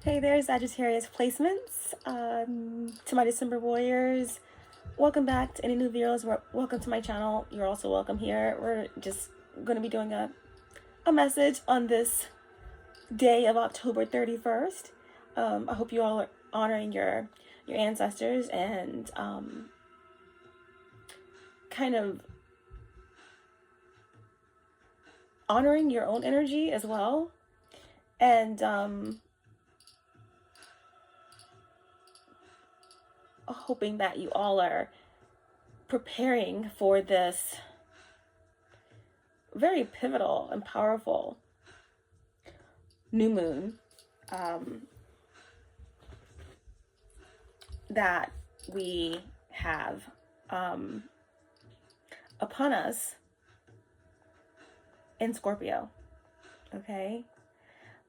Hey there, Sagittarius placements. To my December warriors, welcome back. To any new viewers, welcome to my channel. You're also welcome here. We're just going to be doing a message on this day of October 31st. I hope you all are honoring your ancestors and kind of honoring your own energy as well. And hoping that you all are preparing for this very pivotal and powerful new moon that we have upon us in Scorpio. Okay,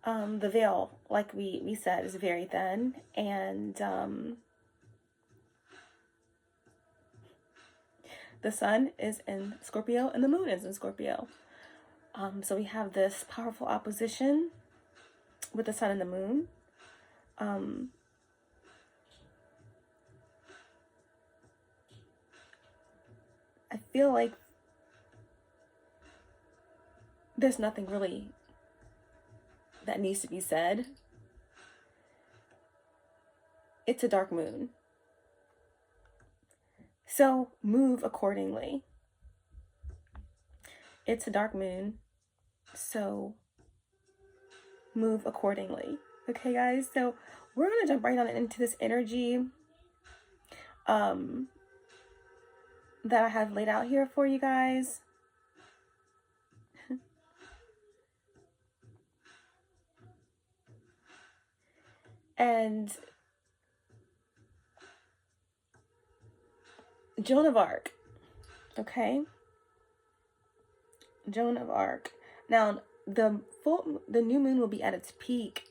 the veil, like we said, is very thin, and the sun is in Scorpio and the moon is in Scorpio. So we have this powerful opposition with the sun and the moon. I feel like there's nothing really that needs to be said. It's a dark moon. So move accordingly. It's a dark moon. So move accordingly. Okay, guys? So we're going to jump right on into this energy that I have laid out here for you guys. And Joan of Arc, okay? Joan of Arc. Now, the new moon will be at its peak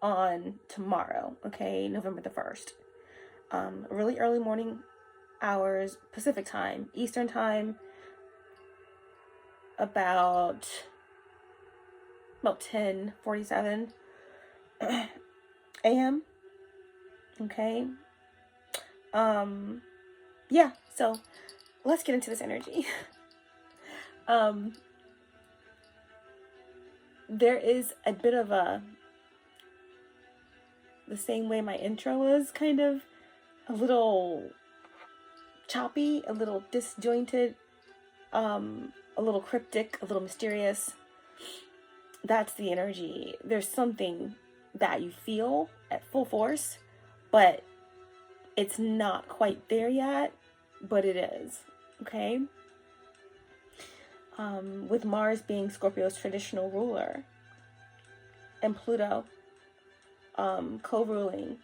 on tomorrow, okay? November the 1st. Really early morning hours, Pacific time, Eastern time, about 10:47 a.m. Okay. Yeah, so let's get into this energy. There is a bit of the same way my intro was, kind of a little choppy, a little disjointed, a little cryptic, a little mysterious. That's the energy. There's something that you feel at full force, but it's not quite there yet, but it is, okay? With Mars being Scorpio's traditional ruler and Pluto co-ruling,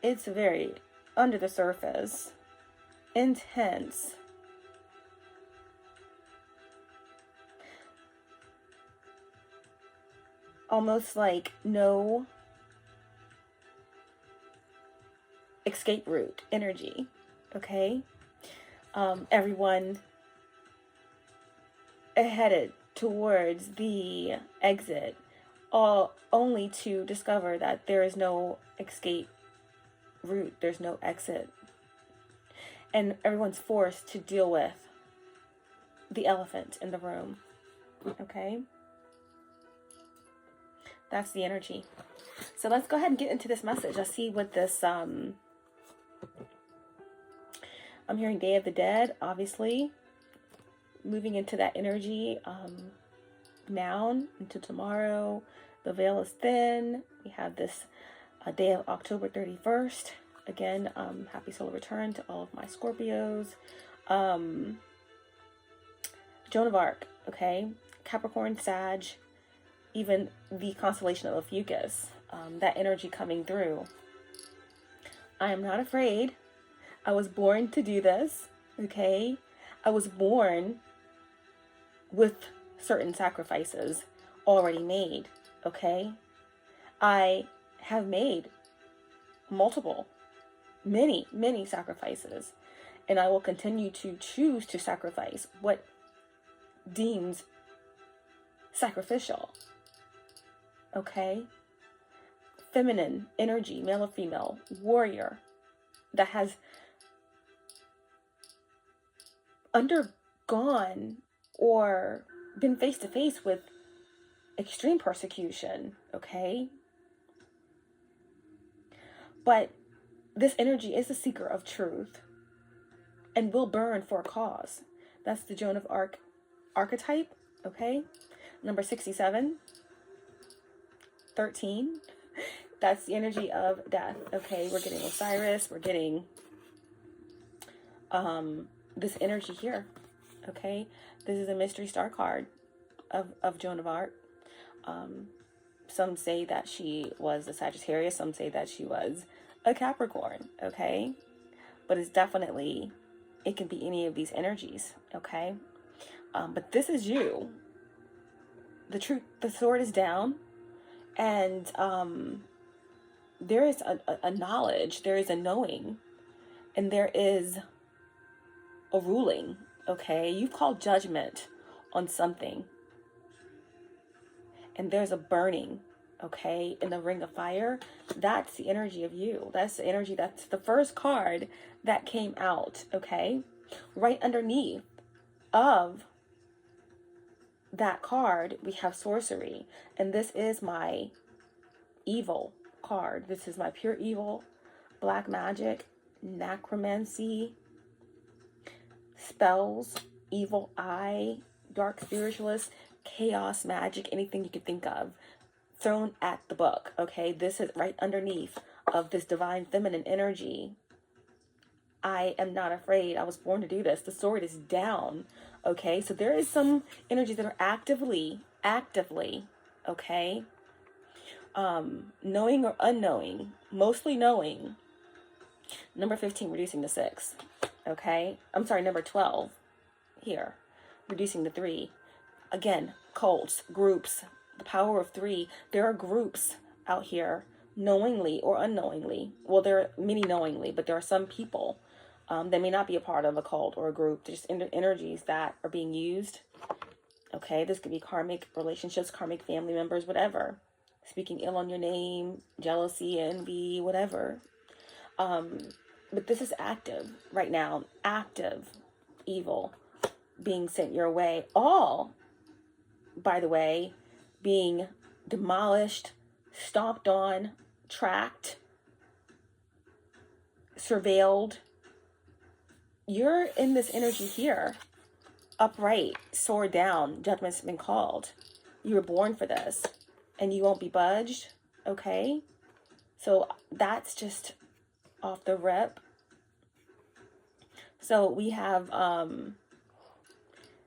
it's very under the surface, intense, almost like no escape route energy, okay? Everyone headed towards the exit, all only to discover that there is no escape route, there's no exit, and everyone's forced to deal with the elephant in the room, okay? That's the energy. So let's go ahead and get into this message. Let's see what this I'm hearing Day of the Dead, obviously moving into that energy now into tomorrow. The veil is thin. We have this day of October 31st. Again, happy solar return to all of my Scorpios. Joan of Arc, okay? Capricorn, Sag, even the constellation of Ophiuchus, that energy coming through. I am not afraid. I was born to do this, okay? I was born with certain sacrifices already made, okay? I have made many sacrifices, and I will continue to choose to sacrifice what deems sacrificial, okay? feminine energy, male or female, warrior, that has undergone or been face to face with extreme persecution, okay? But this energy is a seeker of truth and will burn for a cause. That's the Joan of Arc archetype, okay? Number 67, 13. That's the energy of death, okay? We're getting Osiris, we're getting this energy here, okay? This is a mystery star card of Joan of Arc. Some say that she was a Sagittarius, some say that she was a Capricorn, okay? But it's definitely, it can be any of these energies, okay? But this is you. The truth, the sword is down, and there is a knowledge, there is a knowing, and there is a ruling, okay? You've called judgment on something, and there's a burning, okay, in the ring of fire. That's the energy of you. That's the energy, that's the first card that came out, okay? Right underneath of that card, we have sorcery. And this is my evil card. This is my pure evil, black magic, necromancy, spells, evil eye, dark spiritualist, chaos magic, anything you could think of thrown at the book, okay? This is right underneath of this divine feminine energy. I am not afraid. I was born to do this. The sword is down, okay? So there is some energies that are actively, okay? Knowing or unknowing, mostly knowing. Number 15, reducing to 6, okay? I'm sorry, number 12 here, reducing to 3. Again, cults, groups, the power of 3. There are groups out here, knowingly or unknowingly. Well, there are many knowingly, but there are some people that may not be a part of a cult or a group. There's just energies that are being used. Okay, this could be karmic relationships, karmic family members, whatever. Speaking ill on your name, jealousy, envy, whatever. But this is active right now. Active evil being sent your way. All, by the way, being demolished, stomped on, tracked, surveilled. You're in this energy here, upright, sword down, judgment's been called. You were born for this, and you won't be budged, okay? So that's just off the rip. So we have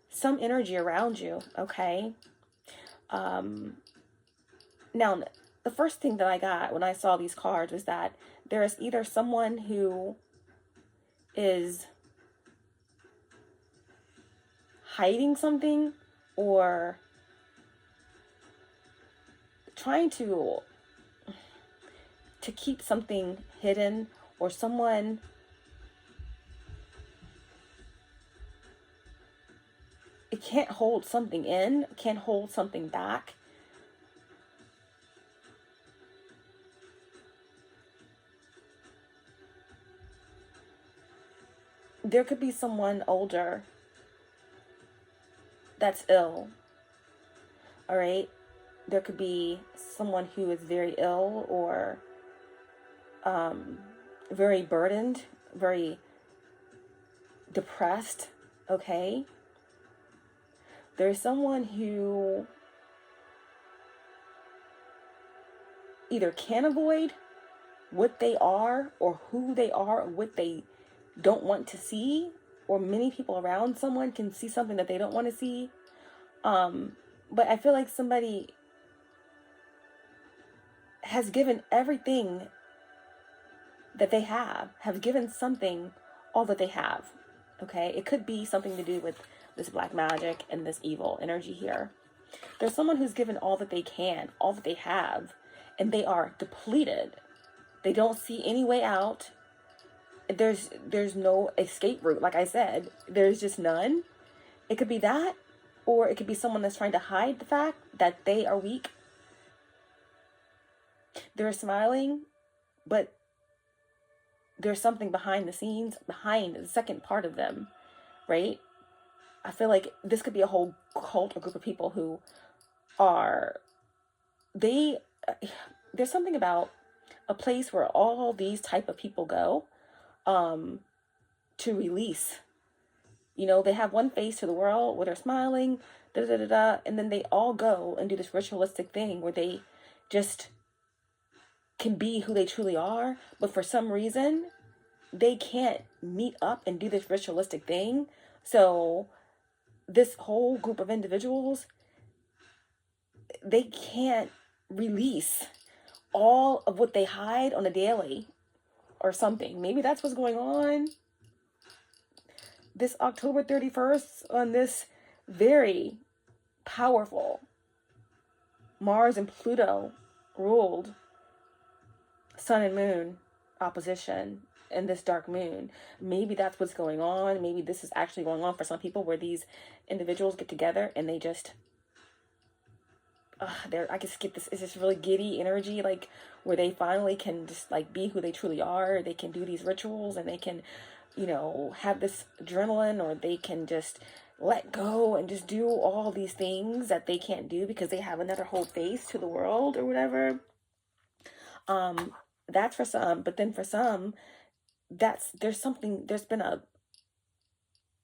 some energy around you, okay? Now, the first thing that I got when I saw these cards was that there is either someone who is hiding something or trying to keep something hidden, or someone it can't hold something in, can't hold something back. There could be someone older that's ill, all right? There could be someone who is very ill or very burdened, very depressed, okay? There's someone who either can avoid what they are or who they are or what they don't want to see, or many people around someone can see something that they don't want to see. But I feel like somebody has given everything that they have given something, all that they have, okay? It could be something to do with this black magic and this evil energy here. There's someone who's given all that they can, all that they have, and they are depleted. They don't see any way out. There's no escape route. Like I said, there's just none. It could be that, or it could be someone that's trying to hide the fact that they are weak. They're smiling, but there's something behind the scenes, behind the second part of them, right? I feel like this could be a whole cult or group of people who are, they, there's something about a place where all these type of people go to release. You know, they have one face to the world where they're smiling, da da da da, and then they all go and do this ritualistic thing where they just can be who they truly are, but for some reason they can't meet up and do this ritualistic thing. So this whole group of individuals, they can't release all of what they hide on a daily or something. Maybe that's what's going on this October 31st on this very powerful Mars and Pluto ruled sun and moon opposition in this dark moon. Maybe that's what's going on. Maybe this is actually going on for some people, where these individuals get together and they just I just get this, it's this really giddy energy, like where they finally can just like be who they truly are. They can do these rituals and they can, you know, have this adrenaline, or they can just let go and just do all these things that they can't do because they have another whole face to the world or whatever. That's for some, but then for some, there's been a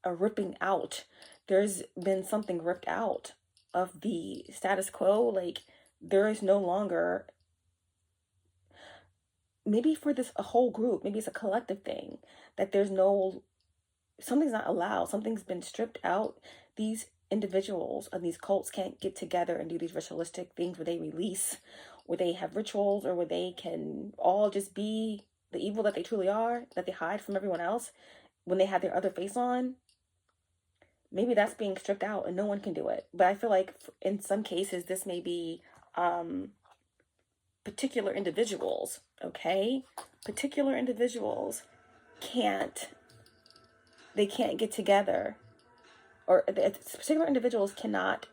ripping out. There's been something ripped out of the status quo. Like there is no longer, maybe for this a whole group, maybe it's a collective thing, that something's not allowed, something's been stripped out. These individuals of these cults can't get together and do these ritualistic things where they release, where they have rituals, or where they can all just be the evil that they truly are, that they hide from everyone else when they have their other face on. Maybe that's being stripped out and no one can do it. But I feel like in some cases, this may be particular individuals, okay? Particular individuals can't get together, or particular individuals cannot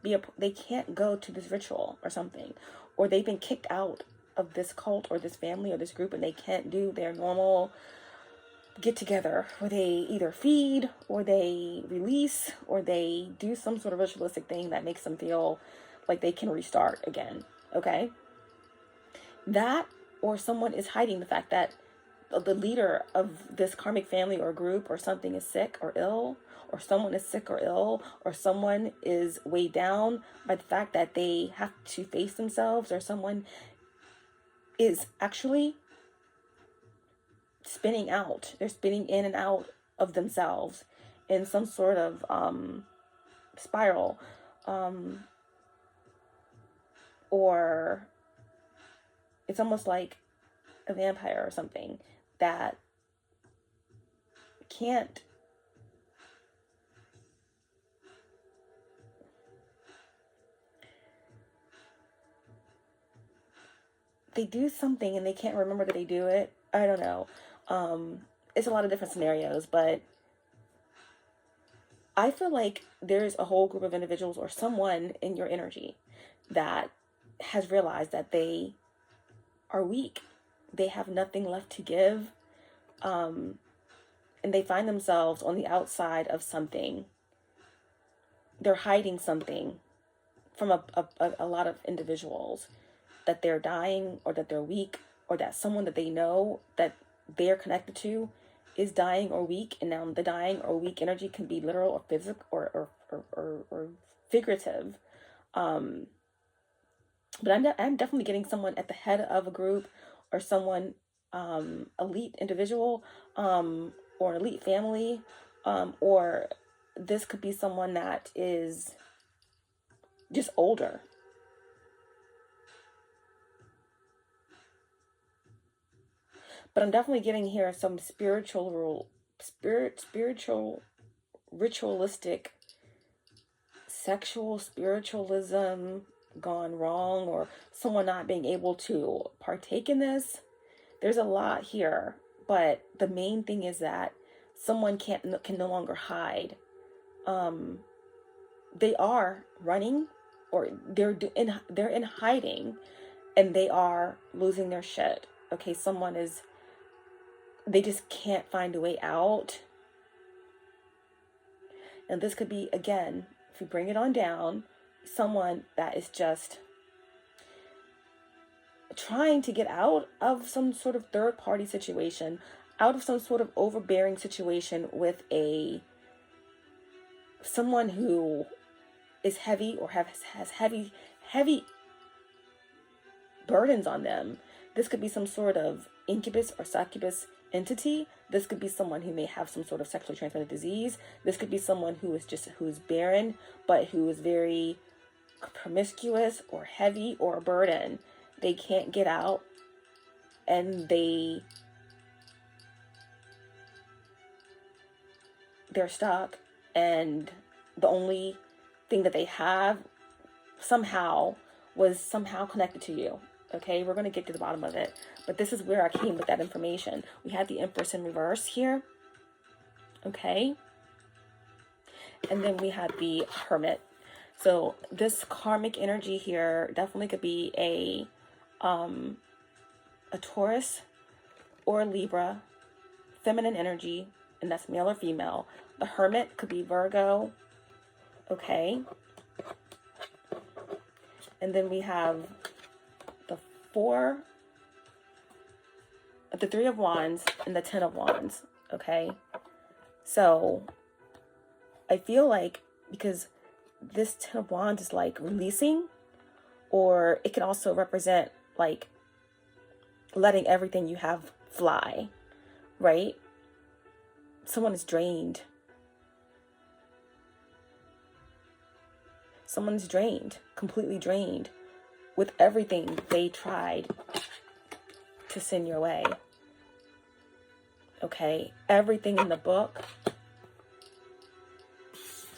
they can't go to this ritual or something, or they've been kicked out of this cult or this family or this group, and they can't do their normal get together where they either feed or they release or they do some sort of ritualistic thing that makes them feel like they can restart again. Okay? That, or someone is hiding the fact that the leader of this karmic family or group or something is sick or ill, or someone is sick or ill, or someone is weighed down by the fact that they have to face themselves, or someone is actually spinning out. They're spinning in and out of themselves in some sort of spiral, or it's almost like a vampire or something that can't they do something and they can't remember that they do it. I don't know. It's a lot of different scenarios, but I feel like there's a whole group of individuals or someone in your energy that has realized that they are weak. They have nothing left to give. And they find themselves on the outside of something. They're hiding something from a lot of individuals, that they're dying, or that they're weak, or that someone that they know that they're connected to is dying or weak. And now the dying or weak energy can be literal or physical or figurative. But I'm definitely getting someone at the head of a group, or someone elite individual, or an elite family, or this could be someone that is just older. But I'm definitely getting here some spiritual, ritualistic, sexual spiritualism gone wrong, or someone not being able to partake in this. There's a lot here, but the main thing is that someone can no longer hide. They are running, or they're in hiding, and they are losing their shit. Okay, they just can't find a way out. And this could be, again, if we bring it on down, someone that is just trying to get out of some sort of third party situation, out of some sort of overbearing situation with someone who is heavy or has heavy burdens on them. This could be some sort of incubus or succubus entity. This could be someone who may have some sort of sexually transmitted disease. This could be someone who's barren, but who is very promiscuous or heavy or a burden. They can't get out, and they're stuck, and the only thing that they have was somehow connected to you. Okay, we're going to get to the bottom of it, but this is where I came with that information. We had the Empress in reverse here. Okay, and then we had the Hermit. So this karmic energy here definitely could be a Taurus or a Libra, feminine energy, and that's male or female. The Hermit could be Virgo. Okay, and then we have the Three of Wands and the Ten of Wands. Okay, so I feel like, because this Ten of Wands is like releasing, or it can also represent like letting everything you have fly, right? Someone is drained. Someone's drained, completely drained, with everything they tried to send your way. Okay, everything in the book,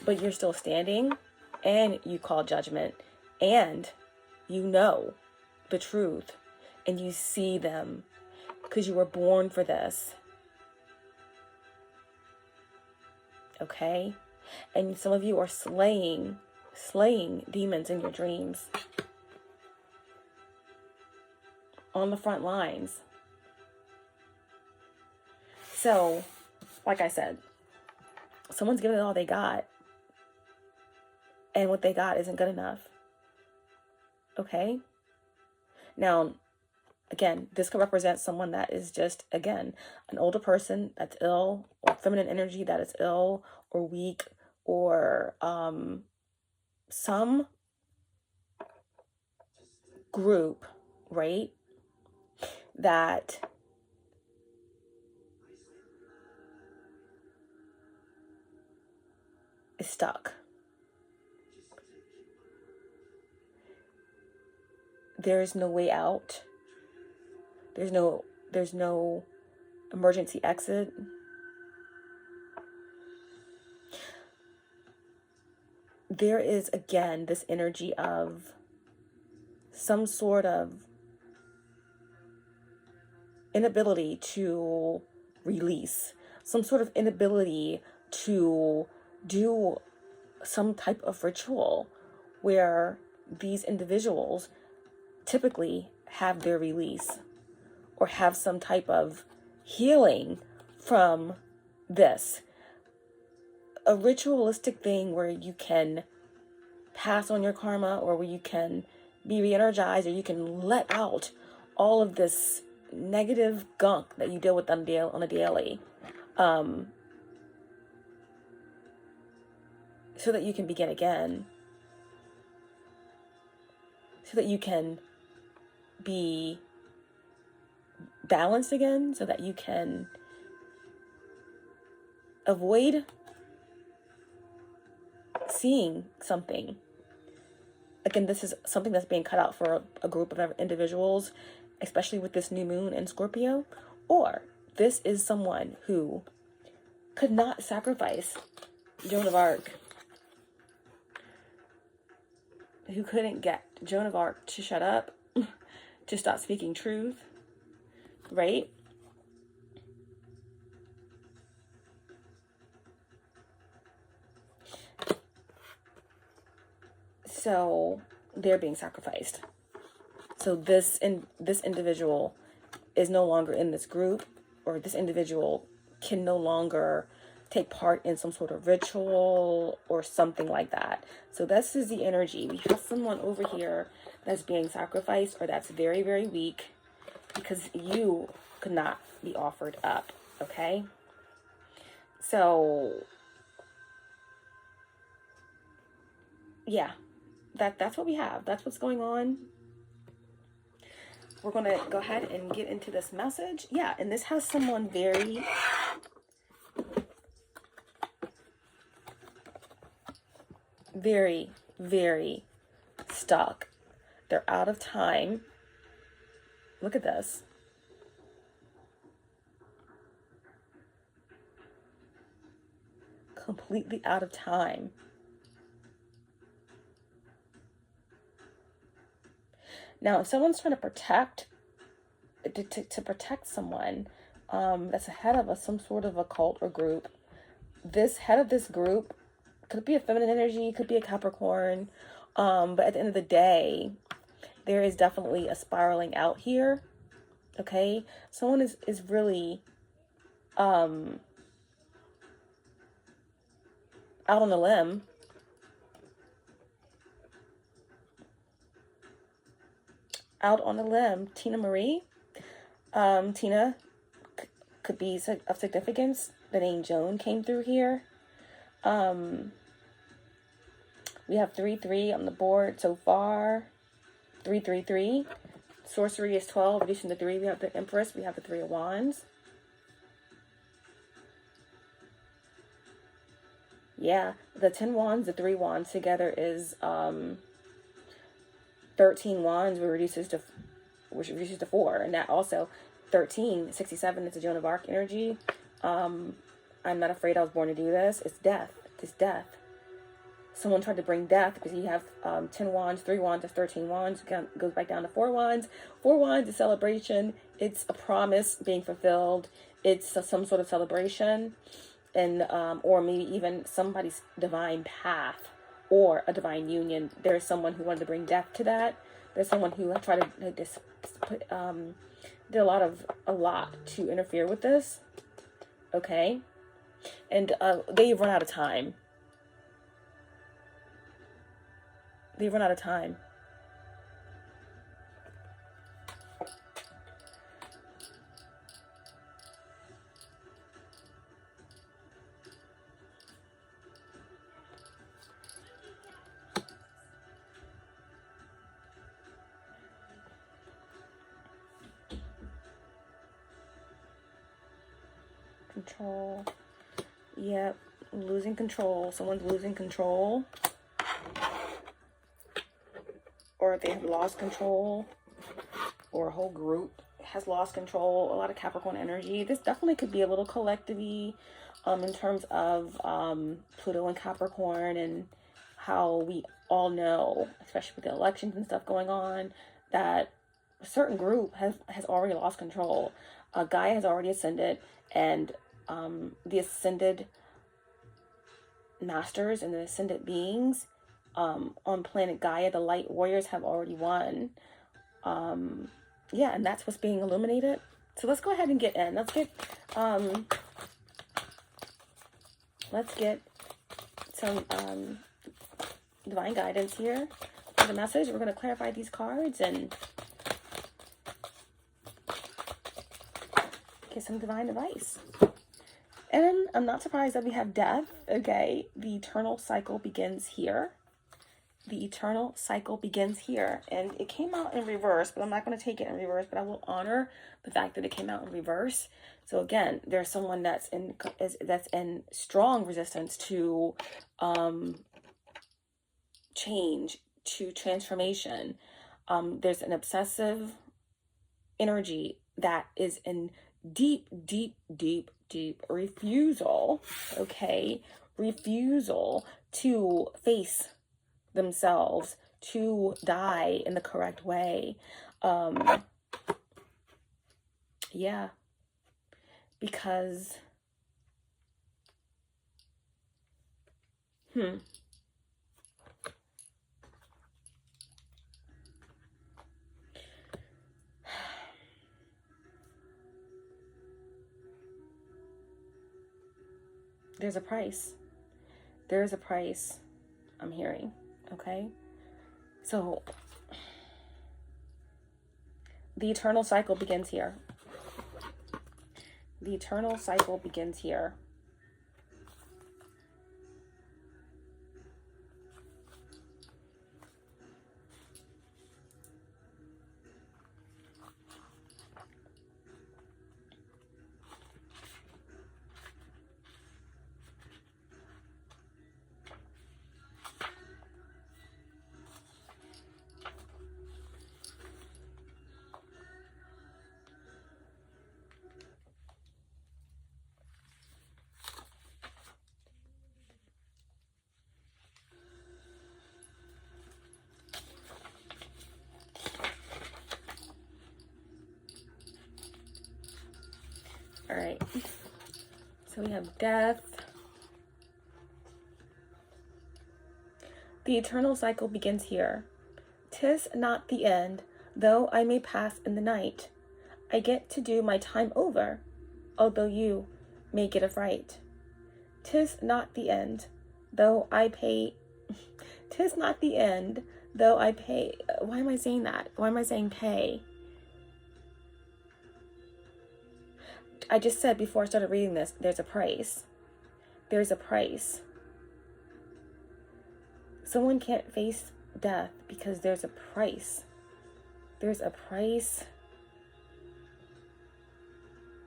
but you're still standing, and you call judgment, and you know the truth, and you see them because you were born for this. Okay, and some of you are slaying demons in your dreams, on the front lines. So, like I said, someone's giving it all they got, and what they got isn't good enough. Okay? Now, again, this could represent someone that is just, again, an older person that's ill, or feminine energy that is ill or weak, or some group, right, that is stuck. There is no way out. There's no emergency exit. There is, again, this energy of some sort of inability to release, some sort of inability to do some type of ritual where these individuals typically have their release or have some type of healing from this. A ritualistic thing where you can pass on your karma, or where you can be re-energized, or you can let out all of this negative gunk that you deal with on a daily, so that you can begin again, so that you can be balanced again, so that you can avoid seeing something. Again, this is something that's being cut out for a group of individuals, especially with this new moon in Scorpio. Or this is someone who could not sacrifice Joan of Arc, who couldn't get Joan of Arc to shut up, to stop speaking truth, right? So they're being sacrificed. So this individual is no longer in this group, or this individual can no longer take part in some sort of ritual or something like that. So this is the energy. We have someone over here that's being sacrificed, or that's very, very weak, because you could not be offered up. Okay? So yeah, that's what we have. That's what's going on. We're going to go ahead and get into this message. Yeah, and this has someone very, very, very stuck. They're out of time. Look at this. Completely out of time. Now, if someone's trying to protect, to protect someone that's ahead of some sort of a cult or group, this head of this group could be a feminine energy, could be a Capricorn, but at the end of the day, there is definitely a spiraling out here. Okay, someone is really out on a limb. Out on a limb. Tina Marie. Tina could be of significance. The name Joan came through here. We have 3-3 on the board so far. 3-3-3. Sorcery is 12, reducing to 3. We have the Empress. We have the 3 of Wands. Yeah, the 10 Wands, the 3 Wands together is 13 Wands, which reduces to 4. And that also, 1367, it's a Joan of Arc energy. I'm not afraid I was born to do this. It's death. It's death. Someone tried to bring death, because you have 10 Wands, 3 Wands, that's 13 Wands. Goes back down to 4 Wands. 4 Wands is celebration. It's a promise being fulfilled. It's some sort of celebration. And or maybe even somebody's divine path or a divine union. There's someone who wanted to bring death to that. There's someone who tried to did a lot to interfere with this. Okay, and they've run out of time. They've run out of time. Control. Yep, losing control. Someone's losing control. Or they have lost control. Or a whole group has lost control. A lot of Capricorn energy. This definitely could be a little collective-y in terms of Pluto and Capricorn, and how we all know, especially with the elections and stuff going on, that a certain group has already lost control. Gaia has already ascended, and the ascended masters and the ascended beings on planet Gaia, the light warriors, have already won. Yeah, and that's what's being illuminated. So let's go ahead and get in. Let's get some divine guidance here for the message. We're going to clarify these cards and get some divine advice. And I'm not surprised that we have death. Okay, the eternal cycle begins here. The eternal cycle begins here. And it came out in reverse, but I'm not going to take it in reverse, but I will honor the fact that it came out in reverse. So again, there's someone that's in strong resistance to change, to transformation. There's an obsessive energy that is in deep refusal, okay? Refusal to face themselves, to die in the correct way. Yeah, because there's a price. There is a price I'm hearing, okay? So, the eternal cycle begins here. The eternal cycle begins here. All right, so we have death. The eternal cycle begins here. 'Tis not the end, though I may pass in the night. I get to do my time over, although you may get a fright. 'Tis not the end, though I pay. 'Tis not the end, though I pay. Why am I saying that? Why am I saying pay? I just said before I started reading this, there's a price. There's a price. Someone can't face death because there's a price. There's a price.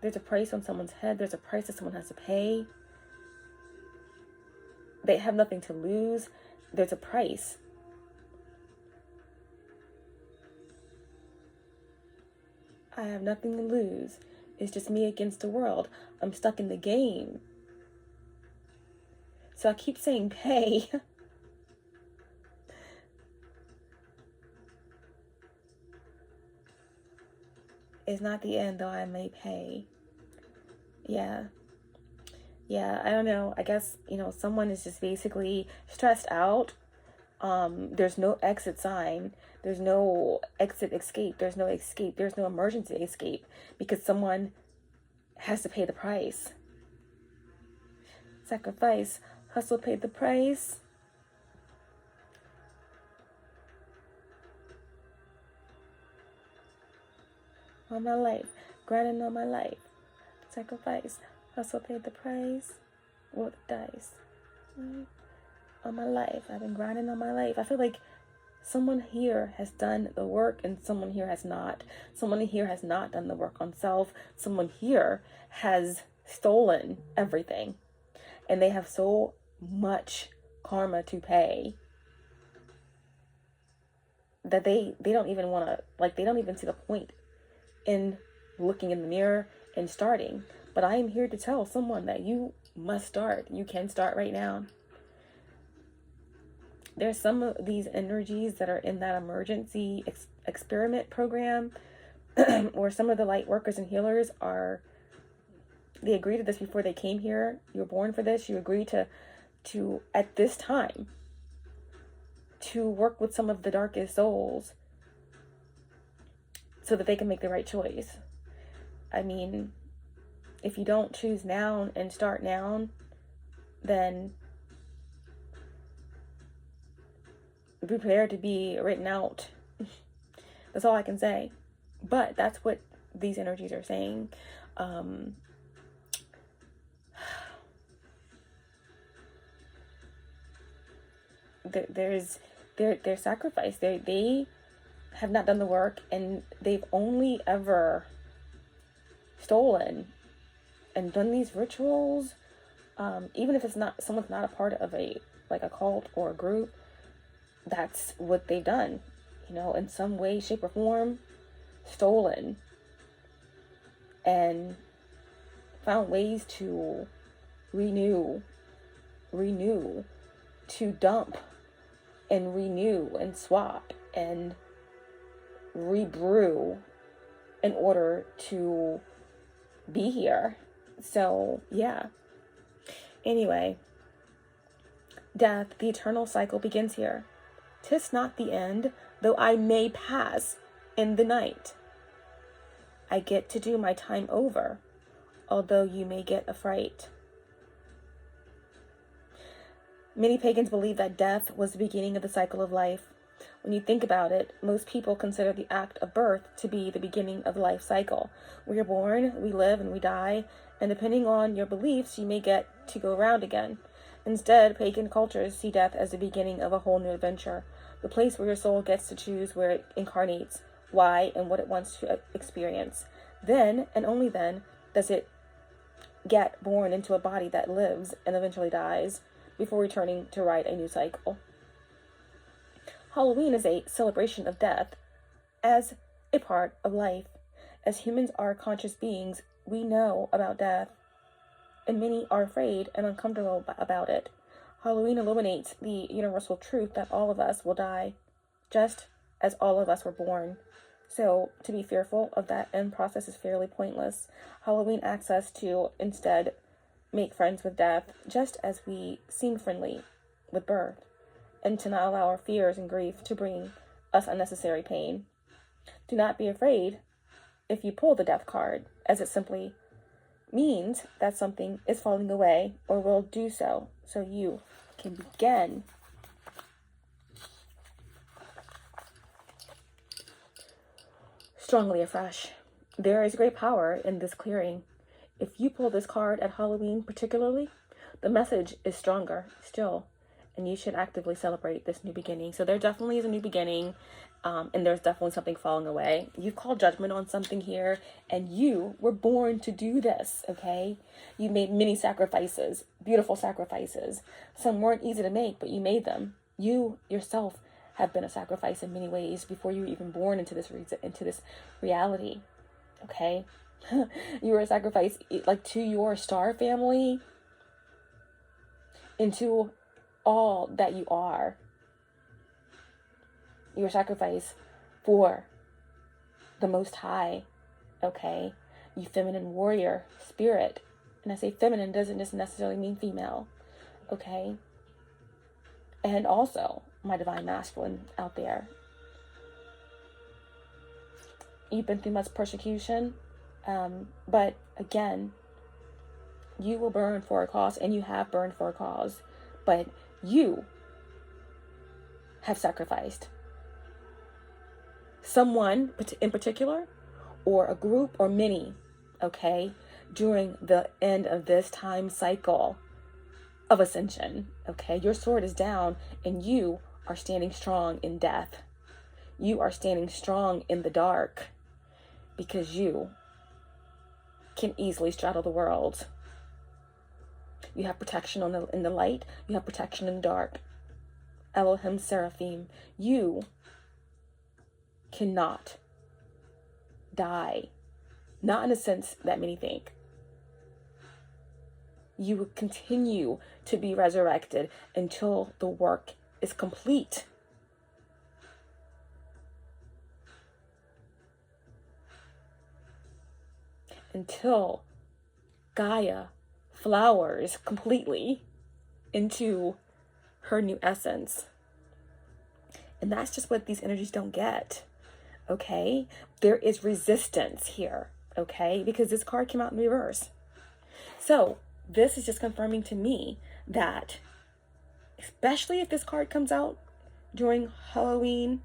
There's a price on someone's head. There's a price that someone has to pay. They have nothing to lose. There's a price. I have nothing to lose. It's just me against the world. I'm stuck in the game. So I keep saying pay. It's not the end, though I may pay. Yeah, I don't know. I guess, someone is just basically stressed out. There's no exit sign. There's no exit escape. There's no escape. There's no emergency escape because someone has to pay the price. Sacrifice. Hustle paid the price. On my life. Grinding on my life. Sacrifice. Hustle paid the price. Roll the dice. On my life. I've been grinding on my life. I feel like someone here has done the work and someone here has not. Someone here has not done the work on self. Someone here has stolen everything. And they have so much karma to pay that they don't even want to, they don't even see the point in looking in the mirror and starting. But I am here to tell someone that you must start. You can start right now. There's some of these energies that are in that emergency experiment program where some of the light workers and healers they agreed to this before they came here. You were born for this. You agreed to at this time, to work with some of the darkest souls so that they can make the right choice. I mean, if you don't choose now and start now, then prepare to be written out. That's all I can say. But that's what these energies are saying. There's their sacrifice. They have not done the work, and they've only ever stolen and done these rituals. Even if someone's not a part of a cult or a group, that's what they've done, in some way, shape, or form, stolen and found ways to renew, to dump and renew and swap and rebrew in order to be here. So, yeah. Anyway, death, the eternal cycle begins here. 'Tis not the end, though I may pass in the night. I get to do my time over, although you may get a fright. Many pagans believe that death was the beginning of the cycle of life. When you think about it, most people consider the act of birth to be the beginning of the life cycle. We are born, we live, and we die, and depending on your beliefs, you may get to go around again. Instead, pagan cultures see death as the beginning of a whole new adventure, the place where your soul gets to choose where it incarnates, why, and what it wants to experience. Then, and only then, does it get born into a body that lives and eventually dies, before returning to ride a new cycle. Halloween is a celebration of death as a part of life. As humans are conscious beings, we know about death, and many are afraid and uncomfortable about it. Halloween illuminates the universal truth that all of us will die, just as all of us were born. So, to be fearful of that end process is fairly pointless. Halloween asks us to instead make friends with death, just as we seem friendly with birth, and to not allow our fears and grief to bring us unnecessary pain. Do not be afraid if you pull the death card, as it simply means that something is falling away or will do so you can begin. Strongly afresh. There is great power in this clearing. If you pull this card at Halloween particularly, the message is stronger still, and you should actively celebrate this new beginning. So there definitely is a new beginning, and there's definitely something falling away. You've called judgment on something here, and you were born to do this, okay? You made many sacrifices, beautiful sacrifices. Some weren't easy to make, but you made them. You yourself have been a sacrifice in many ways before you were even born into this reality, okay? You were a sacrifice like to your star family, into all that you are. You were a sacrifice for the Most High, okay? You feminine warrior spirit. And I say feminine doesn't just necessarily mean female, okay? And also my divine masculine out there. You've been through much persecution. But again, you will burn for a cause, and you have burned for a cause, but you have sacrificed someone in particular, or a group, or many, okay, during the end of this time cycle of ascension, okay? Your sword is down, and you are standing strong in death. You are standing strong in the dark, because you can easily straddle the world. You have protection in the light. You have protection in the dark. Elohim Seraphim. You cannot die. Not in a sense that many think. You will continue to be resurrected until the work is complete. Until Gaia flowers completely into her new essence. And that's just what these energies don't get, okay? There is resistance here, okay? Because this card came out in reverse. So this is just confirming to me that, especially if this card comes out during Halloween,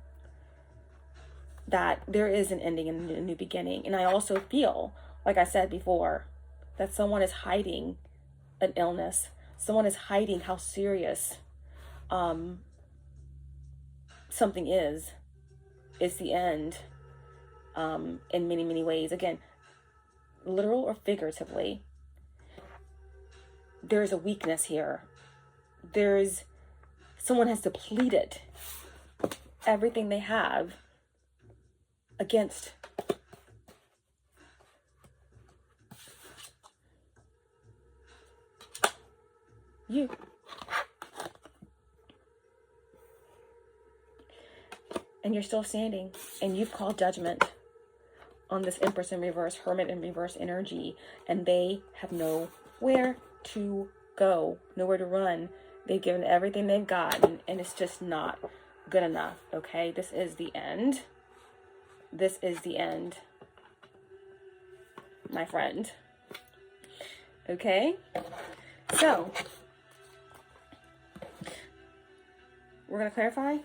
that there is an ending and a new beginning. And I also feel, like I said before, that someone is hiding an illness. Someone is hiding how serious something is. It's the end in many, many ways. Again, literal or figuratively, there's a weakness here. Someone has depleted everything they have against you. And you're still standing, and you've called judgment on this Empress in reverse, Hermit in reverse energy, and they have nowhere to go, nowhere to run. They've given everything they've got, and it's just not good enough, okay? This is the end. This is the end, my friend. Okay? So, we're going to clarify.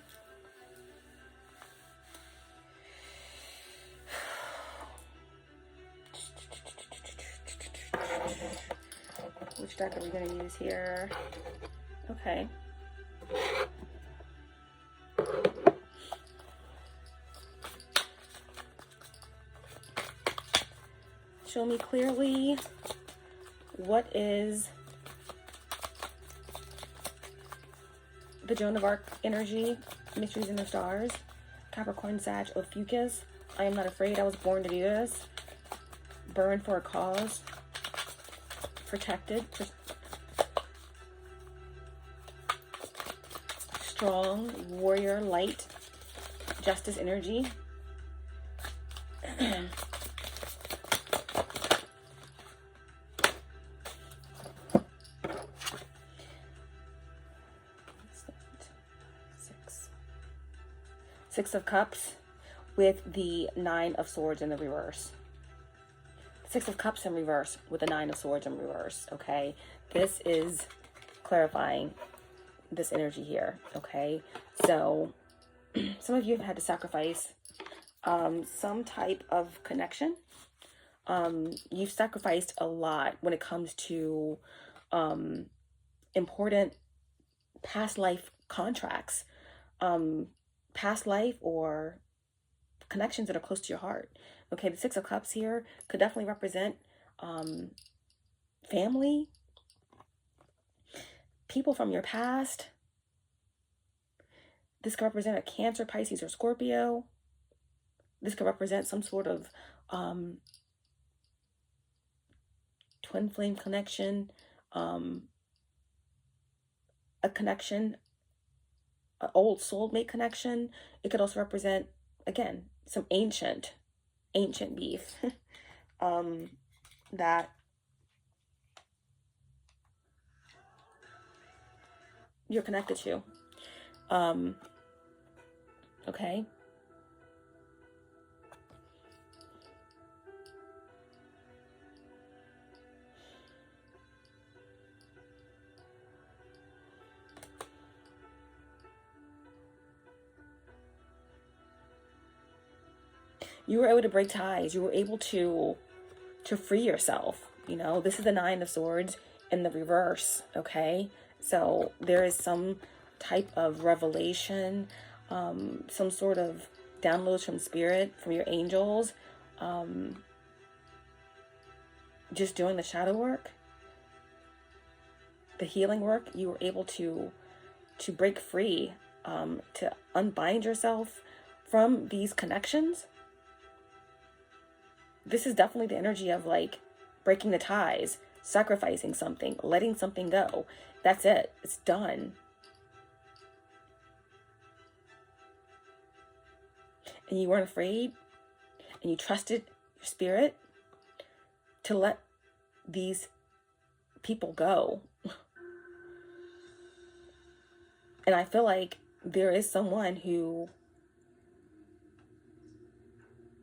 Which deck are we going to use here? Okay. Show me clearly what is the Joan of Arc energy, mysteries in the stars, Capricorn, Sag, Ophiuchus. I am not afraid. I was born to do this. Burn for a cause. Protected. Strong, warrior, light, justice energy. Six of Cups with the Nine of Swords in the reverse. Six of Cups in reverse with the Nine of Swords in reverse, okay? This is clarifying this energy here, okay? So, some of you have had to sacrifice some type of connection. You've sacrificed a lot when it comes to important past life contracts. Past life or connections that are close to your heart. Okay, the Six of Cups here could definitely represent family, people from your past. This could represent a Cancer, Pisces, or Scorpio. This could represent some sort of twin flame connection, a connection, an old soulmate connection. It could also represent, again, some ancient beef that you're connected to. Okay. You were able to break ties. You were able to free yourself. You know, this is the Nine of Swords in the reverse. Okay. So there is some type of revelation, some sort of downloads from spirit, from your angels, just doing the shadow work, the healing work. You were able to break free, to unbind yourself from these connections. This is definitely the energy of like breaking the ties, sacrificing something, letting something go. That's it. It's done. And you weren't afraid, and you trusted your spirit to let these people go. And I feel like there is someone who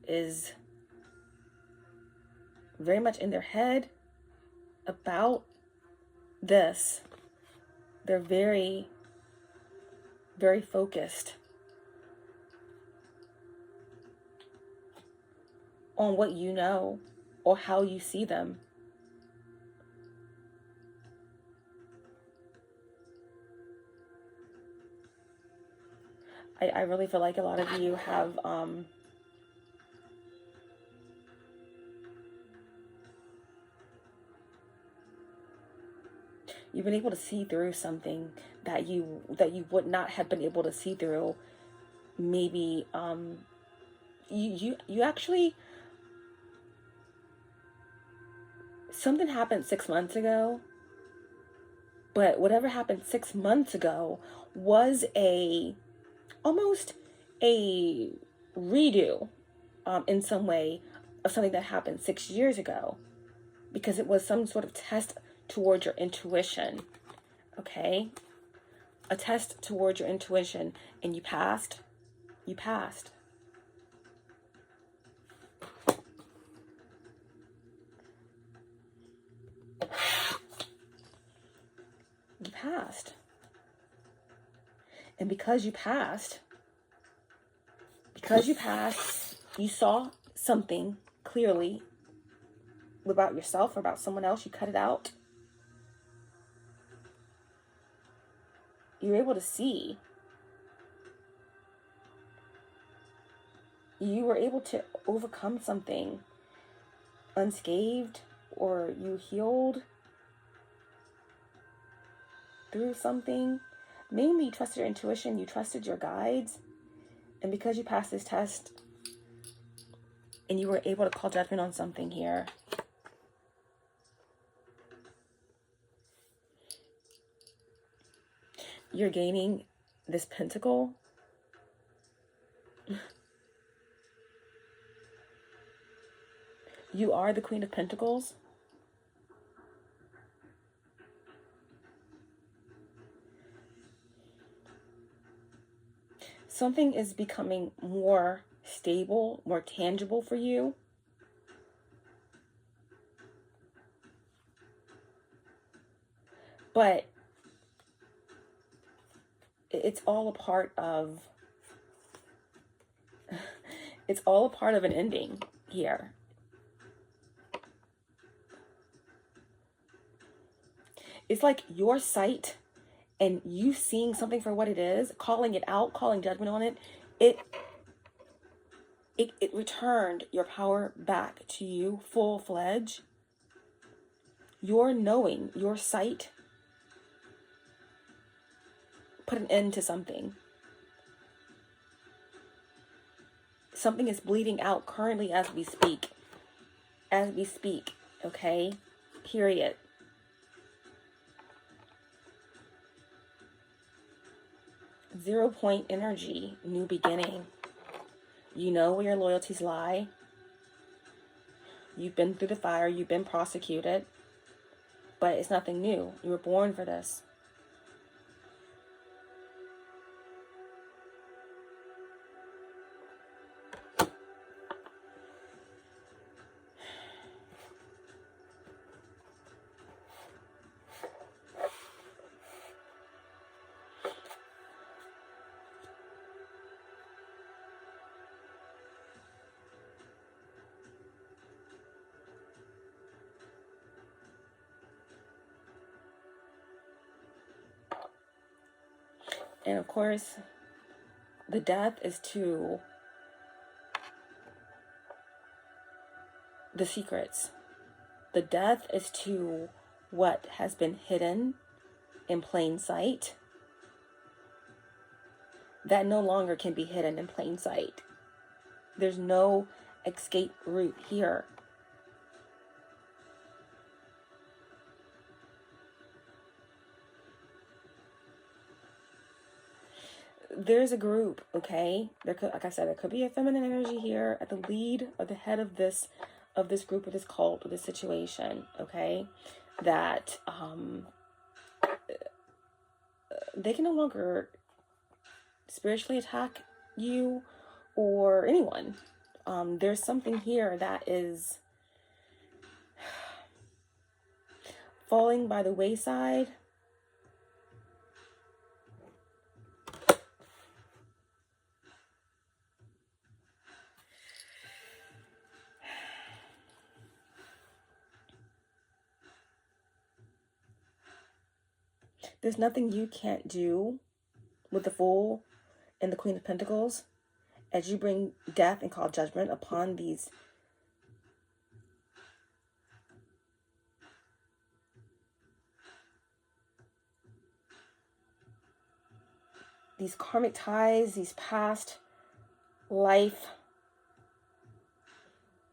is very much in their head about this. They're very, very focused on what you know or how you see them. I really feel like a lot of you have you've been able to see through something that you would not have been able to see through. Maybe you actually, something happened 6 months ago, but whatever happened 6 months ago was almost a redo in some way of something that happened 6 years ago, because it was some sort of test towards your intuition. Okay, a test towards your intuition, and you passed. You passed. You passed. And because you passed, you saw something clearly about yourself or about someone else, you cut it out. You're able to see. You were able to overcome something unscathed, or you healed through something. Mainly you trusted your intuition, you trusted your guides. And because you passed this test and you were able to call judgment on something here, you're gaining this pentacle. You are the Queen of Pentacles. Something is becoming more stable, more tangible for you. But it's all a part of an ending here. It's like your sight and you seeing something for what it is, calling it out, calling judgment on it, it returned your power back to you full-fledged. Your knowing, your sight put an end to something. Something is bleeding out currently as we speak. As we speak, okay? Period. Zero-point energy, new beginning. You know where your loyalties lie. You've been through the fire, you've been prosecuted, but it's nothing new. You were born for this. And of course, the death is to the secrets. The death is to what has been hidden in plain sight. That no longer can be hidden in plain sight. There's no escape route here. There's a group, okay? There could, like I said, there could be a feminine energy here at the lead or the head of this group, or this cult, or this situation, okay? That they can no longer spiritually attack you or anyone. There's something here that is falling by the wayside. There's nothing you can't do with the Fool and the Queen of Pentacles as you bring death and call judgment upon these karmic ties, these past life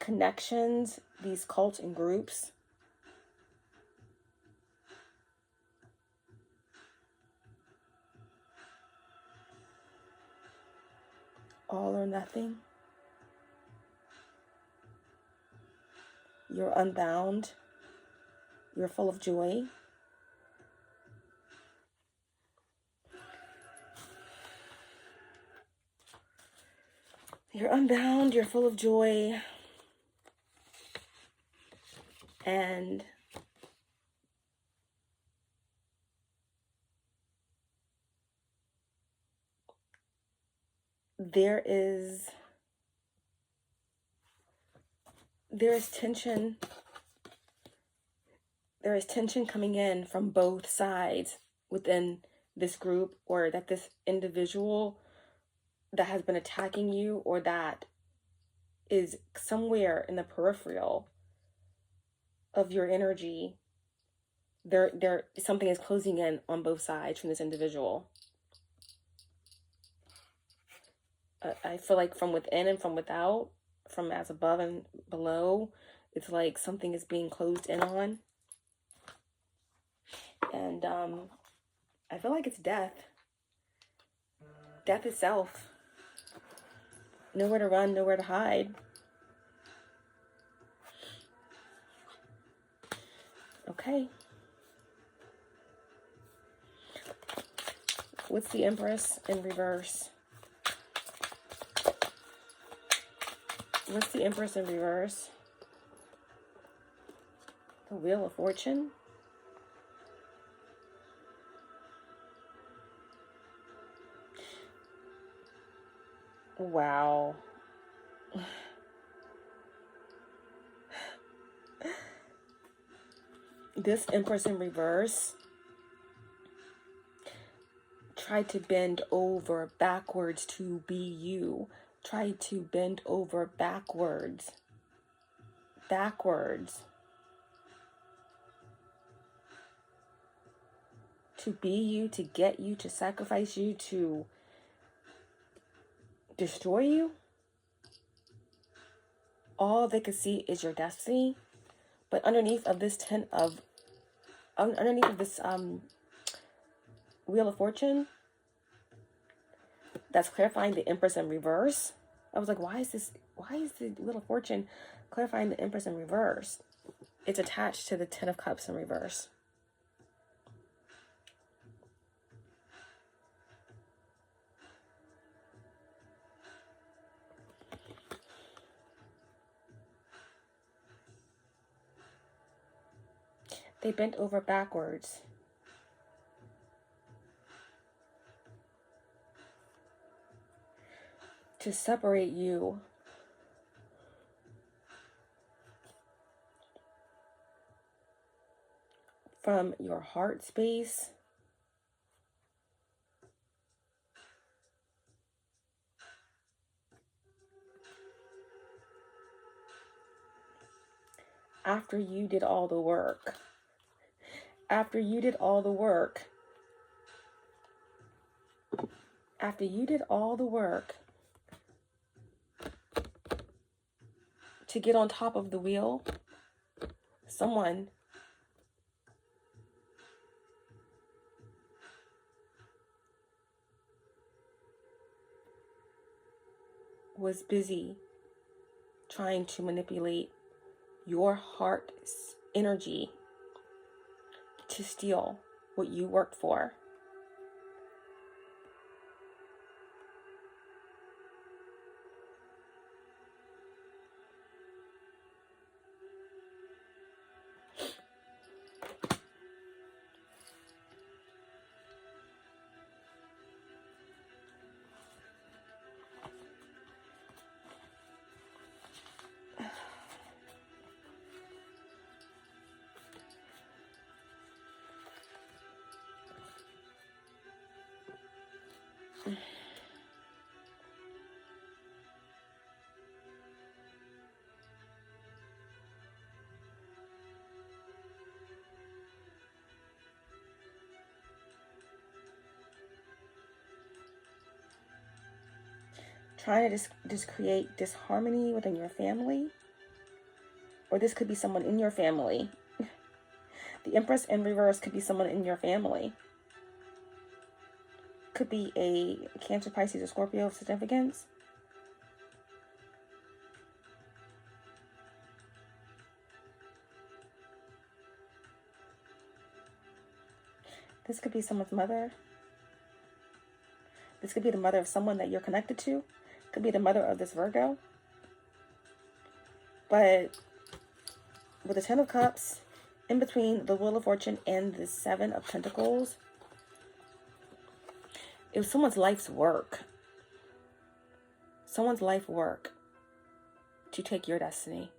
connections, these cults and groups. All or nothing. You're unbound. You're full of joy. You're unbound. You're full of joy. And there is tension. There is tension coming in from both sides within this group, or that this individual that has been attacking you, or that is somewhere in the peripheral of your energy, there something is closing in on both sides from this individual. I feel like from within and from without, from as above and below, it's like something is being closed in on. And I feel like it's death. Death itself. Nowhere to run, nowhere to hide. Okay. What's the Empress in reverse? What's the Empress in reverse? The Wheel of Fortune. Wow. This Empress in reverse tried to bend over backwards to be you. Tried to bend over backwards. Backwards. To be you, to get you, to sacrifice you, to destroy you. All they could see is your destiny. But underneath of this Wheel of Fortune, that's clarifying the Empress in reverse. I was like, why is the Wheel of Fortune clarifying the Empress in reverse? It's attached to the Ten of Cups in reverse. They bent over backwards. To separate you from your heart space, after you did all the work. After you did all the work. After you did all the work to get on top of the wheel, someone was busy trying to manipulate your heart's energy to steal what you worked for. Trying to just create disharmony within your family. Or this could be someone in your family. The Empress in reverse could be someone in your family. Could be a Cancer, Pisces, or Scorpio of significance. This could be someone's mother. This could be the mother of someone that you're connected to. Could be the mother of this Virgo. But with the Ten of Cups, in between the Wheel of Fortune and the Seven of Pentacles, it was someone's life's work. someone's life work to take your destiny.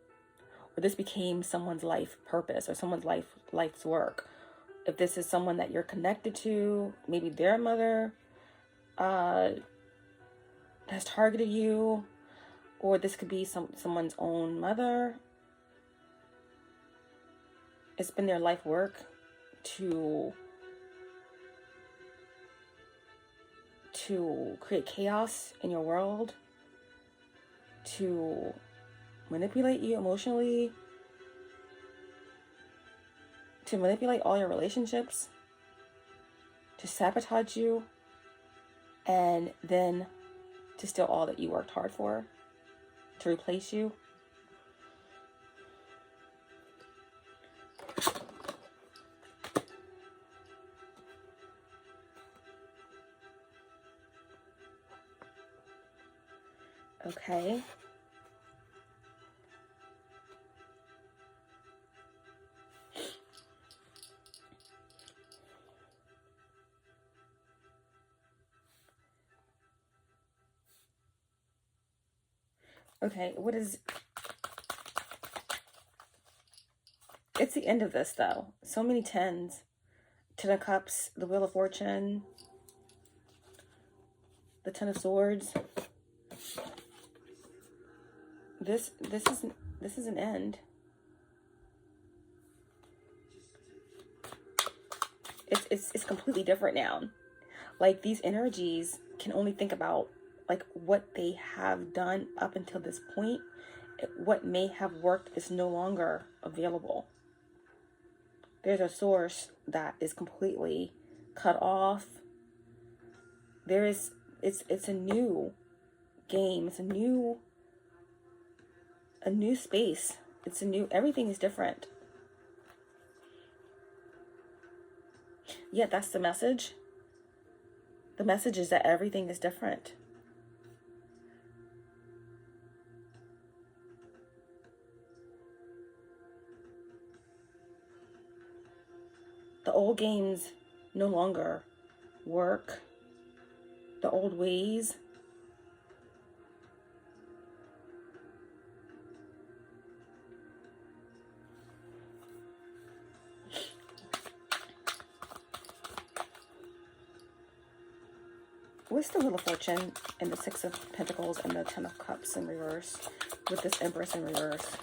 Or this became someone's life purpose or someone's life's work. If this is someone that you're connected to, maybe their mother has targeted you, or this could be someone's own mother. It's been their life work to create chaos in your world, to manipulate you emotionally, to manipulate all your relationships, to sabotage you, and then to steal all that you worked hard for, to replace you. Okay. Okay, what is... It's the end of this, though. So many tens. Ten of Cups, the Wheel of Fortune, the Ten of Swords. This is an end. It's completely different now. Like, these energies can only think about like what they have done up until this point. What may have worked is no longer available. There's a source that is completely cut off. It's a new game. It's a new space. It's a new, everything is different. Yeah, that's the message. The message is that everything is different. The old games no longer work. The old ways. What's the Wheel of Fortune and the Six of Pentacles and the Ten of Cups in reverse with this Empress in reverse?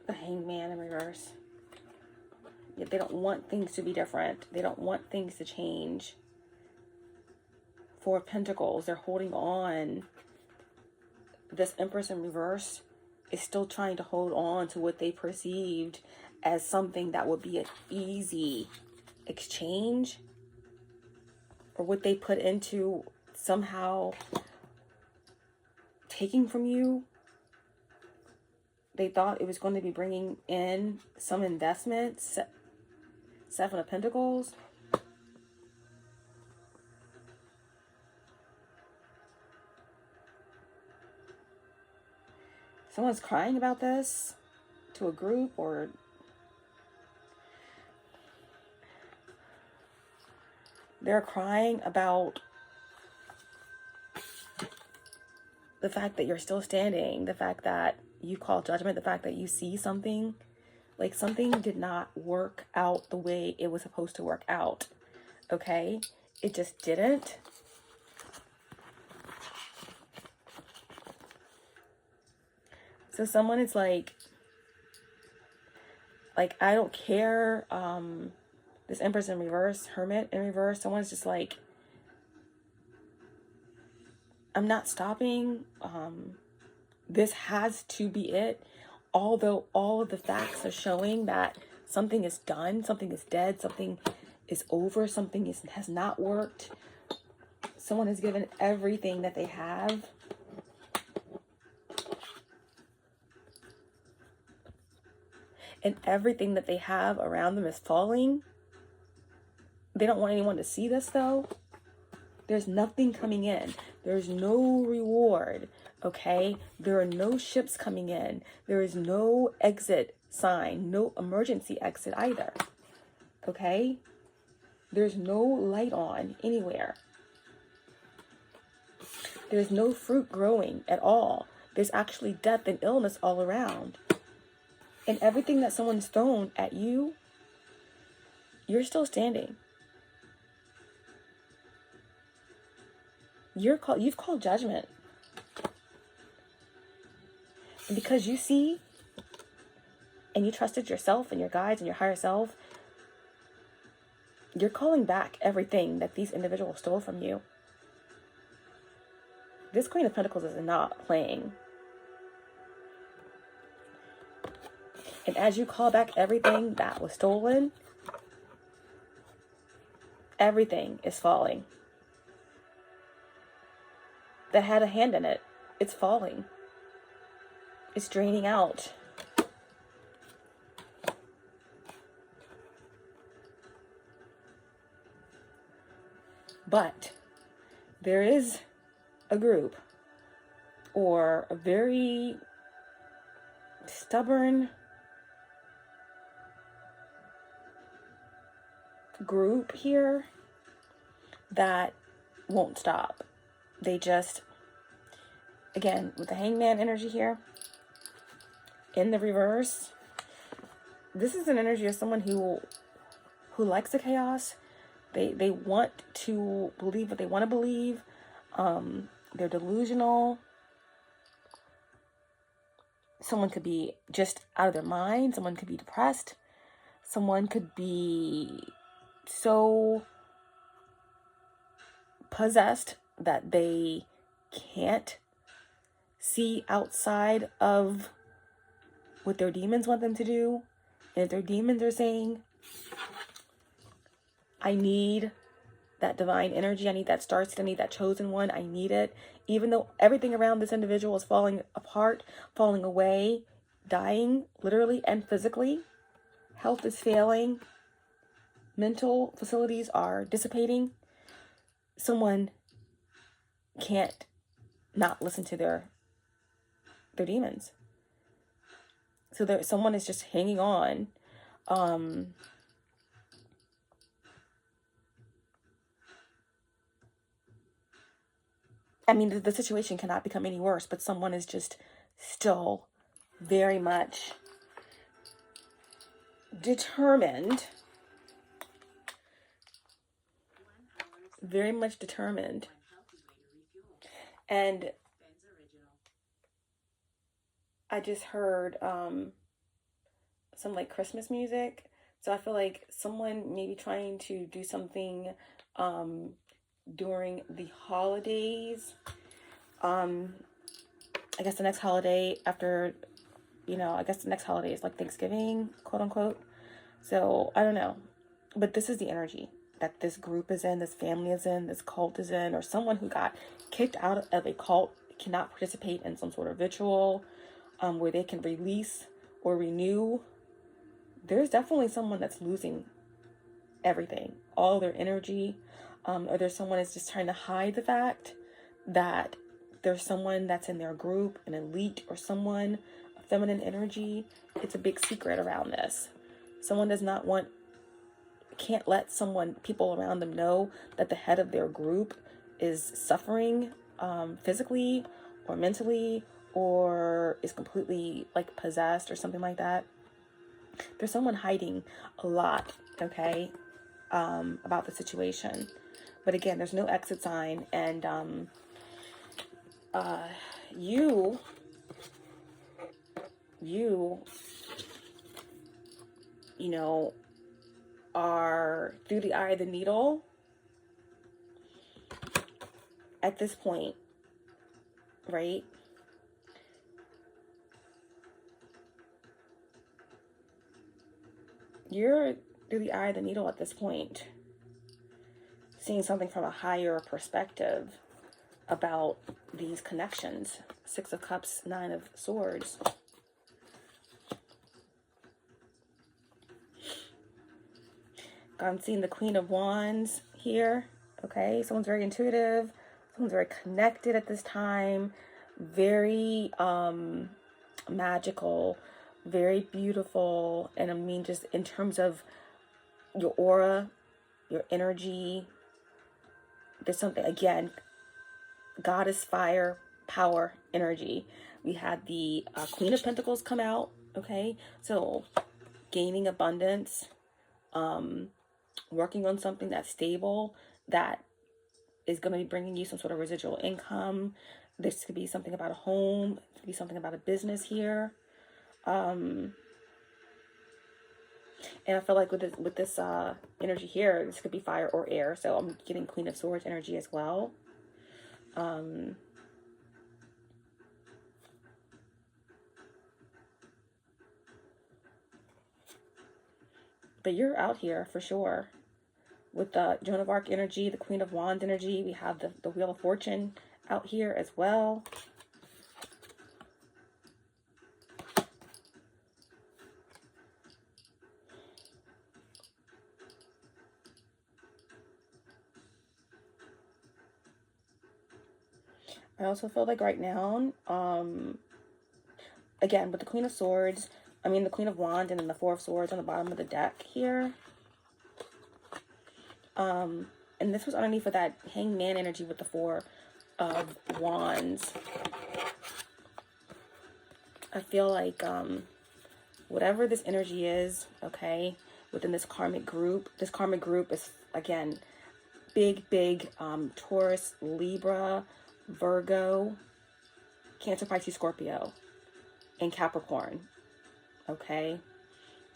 The Hangman in reverse. Yeah, they don't want things to be different. They don't want things to change. Four of Pentacles, they're holding on. This Empress in reverse is still trying to hold on to what they perceived as something that would be an easy exchange, or what they put into somehow taking from you. They thought it was going to be bringing in some investment. Seven of Pentacles. Someone's crying about this to a group, or they're crying about the fact that you're still standing, the fact that you call judgment, the fact that you see something, like something did not work out the way it was supposed to work out, okay? It just didn't. So someone is like I don't care, this Empress in reverse, Hermit in reverse, someone's just like, I'm not stopping. This has to be it. Although all of the facts are showing that something is done, something is dead, something is over, something has not worked. Someone has given everything that they have. And everything that they have around them is falling. They don't want anyone to see this, though. There's nothing coming in. There's no reward, okay? There are no ships coming in. There is no exit sign, no emergency exit either, okay? There's no light on anywhere. There's no fruit growing at all. There's actually death and illness all around. And everything that someone's thrown at you, you're still standing. You've called judgment. And because you see and you trusted yourself and your guides and your higher self, you're calling back everything that these individuals stole from you. This Queen of Pentacles is not playing. And as you call back everything that was stolen, everything is falling. That had a hand in it. It's falling. It's draining out. But there is a group or a very stubborn group here that won't stop. They just, again, with the Hangman energy here in the reverse, this is an energy of someone who likes the chaos. They want to believe what they want to believe. They're delusional. Someone could be just out of their mind. Someone could be depressed. Someone could be so possessed that they can't see outside of what their demons want them to do. And if their demons are saying, I need that divine energy, I need that star seed, I need that chosen one, I need it. Even though everything around this individual is falling apart, falling away, dying, literally and physically. Health is failing. Mental facilities are dissipating. Someone can't not listen to their demons. So someone is just hanging on. I mean, the situation cannot become any worse, but someone is just still very much determined. Very much determined. And I just heard some like Christmas music. So I feel like someone maybe trying to do something during the holidays. I guess the next holiday after, I guess the next holiday is like Thanksgiving, quote unquote. So I don't know. But this is the energy that this group is in, this family is in, this cult is in, or someone who got kicked out of a cult cannot participate in some sort of ritual where they can release or renew. There's definitely someone that's losing everything, all their energy, or there's someone that's just trying to hide the fact that there's someone that's in their group, an elite or someone, a feminine energy. It's a big secret around this. Someone can't let people around them know that the head of their group is suffering physically or mentally, or is completely like possessed or something like that. There's someone hiding a lot, okay, about the situation. But again, there's no exit sign, and you are through the eye of the needle at this point, right? You're through the eye of the needle at this point, seeing something from a higher perspective about these connections. 6 of Cups, 9 of Swords. I'm seeing the Queen of Wands here. Okay, someone's very intuitive. Someone's very connected at this time. Very magical. Very beautiful. And I mean, just in terms of your aura, your energy. There's something, again, goddess fire, power, energy. We had the Queen of Pentacles come out, okay? So gaining abundance, working on something that's stable, that is going to be bringing you some sort of residual income. This could be something about a home. It could be something about a business here. And I feel like with this energy here, this could be fire or air. So I'm getting Queen of Swords energy as well. But you're out here for sure. With the Joan of Arc energy, the Queen of Wands energy, we have the Wheel of Fortune out here as well. I also feel like right now, again, with the Queen of Swords, I mean the Queen of Wands and then the Four of Swords on the bottom of the deck here. And this was underneath of that Hangman energy with the Four of Wands. I feel like whatever this energy is, okay, within this karmic group is, again, big Taurus, Libra, Virgo, Cancer, Pisces, Scorpio, and Capricorn, okay?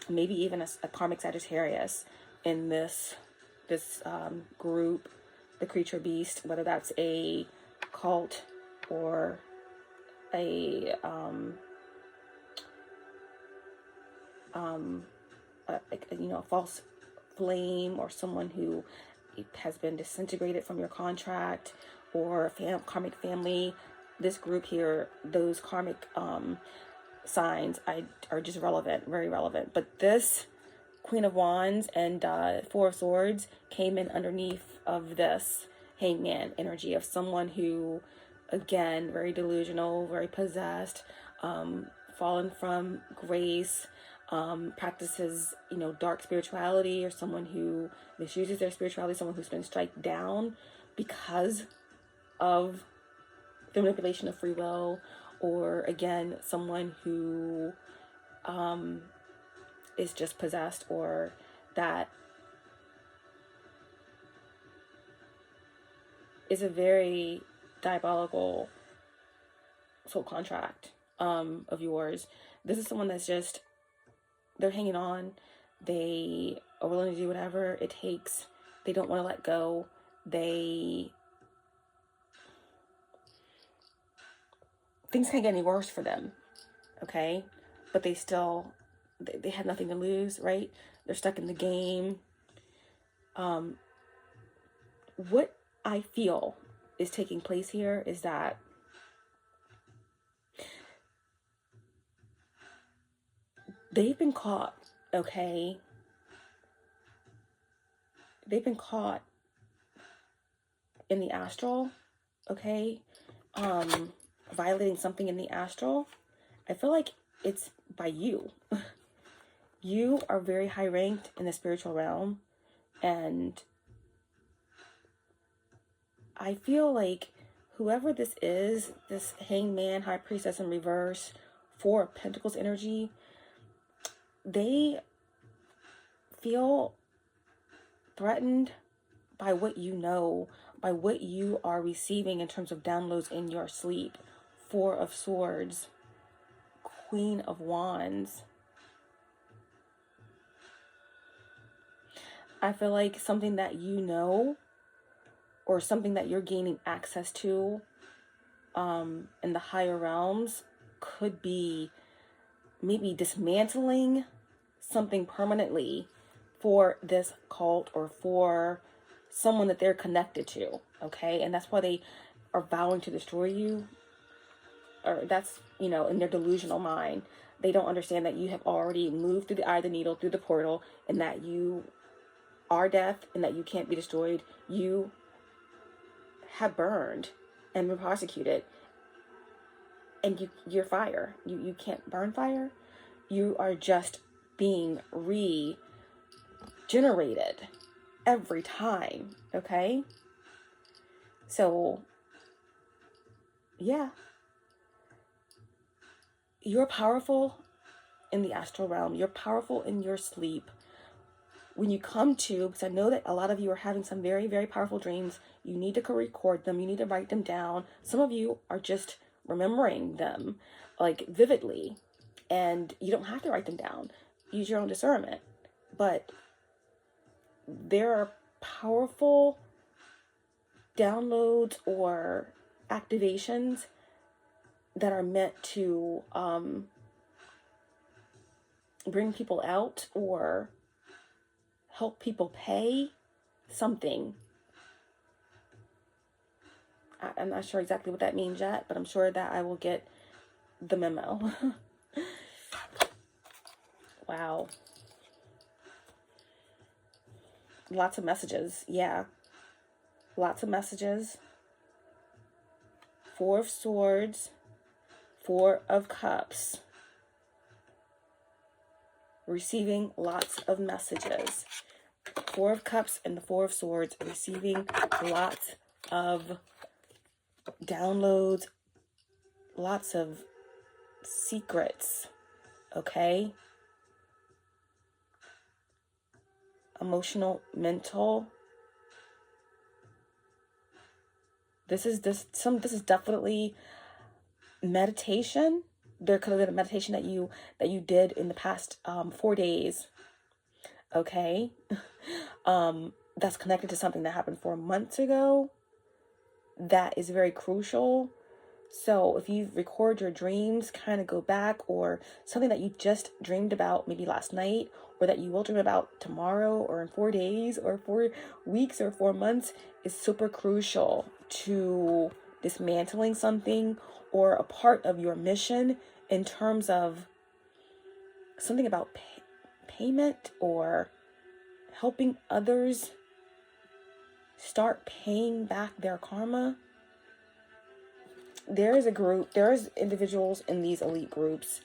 Maybe even a karmic Sagittarius in this group, the creature beast, whether that's a cult or a false flame, or someone who has been disintegrated from your contract, or karmic family. This group here, those karmic signs are just relevant, very relevant. But this Queen of Wands and Four of Swords came in underneath of this Hangman energy of someone who, again, very delusional, very possessed, fallen from grace, practices, dark spirituality, or someone who misuses their spirituality, someone who's been struck down because of the manipulation of free will, or again, someone who is just possessed, or that is a very diabolical soul contract of yours. This is someone that's just, they're hanging on. They are willing to do whatever it takes. They don't want to let go. Things can't get any worse for them, okay? But they still, they have nothing to lose, right? They're stuck in the game. What I feel is taking place here is that they've been caught, okay? They've been caught in the astral, okay? Violating something in the astral. I feel like it's by you. You are very high ranked in the spiritual realm, and I feel like whoever this is, this Hangman, High Priestess in reverse, Four of Pentacles energy, they feel threatened by what you know, by what you are receiving in terms of downloads in your sleep. Four of Swords, Queen of Wands. I feel like something that you know, or something that you're gaining access to in the higher realms, could be maybe dismantling something permanently for this cult, or for someone that they're connected to, okay? And that's why they are vowing to destroy you. Or that's, in their delusional mind. They don't understand that you have already moved through the eye of the needle, through the portal, and that you are death, and that you can't be destroyed. You have burned and been prosecuted, and you're fire. You can't burn fire. You are just being regenerated. every time, okay? So, yeah. You're powerful in the astral realm. You're powerful in your sleep. When you come to, because I know that a lot of you are having some very, very powerful dreams, you need to record them. You need to write them down. Some of you are just remembering them, like, vividly. And you don't have to write them down. Use your own discernment. But there are powerful downloads or activations that are meant to bring people out or help people pay something. I'm not sure exactly what that means yet, but I'm sure that I will get the memo. Wow. Lots of messages. Yeah. Lots of messages. 4 of Swords. 4 of Cups. Receiving lots of messages. 4 of Cups and the 4 of Swords. Receiving lots of downloads. Lots of secrets. Okay? Emotional, mental. This is definitely meditation. There could have been a meditation that you did in the past 4 days. Okay? That's connected to something that happened 4 months ago. That is very crucial. So if you record your dreams, kind of go back, or something that you just dreamed about maybe last night, or that you will dream about tomorrow, or in 4 days, or 4 weeks, or 4 months, is super crucial to dismantling something or a part of your mission in terms of something about payment or helping others start paying back their karma. There's individuals in these elite groups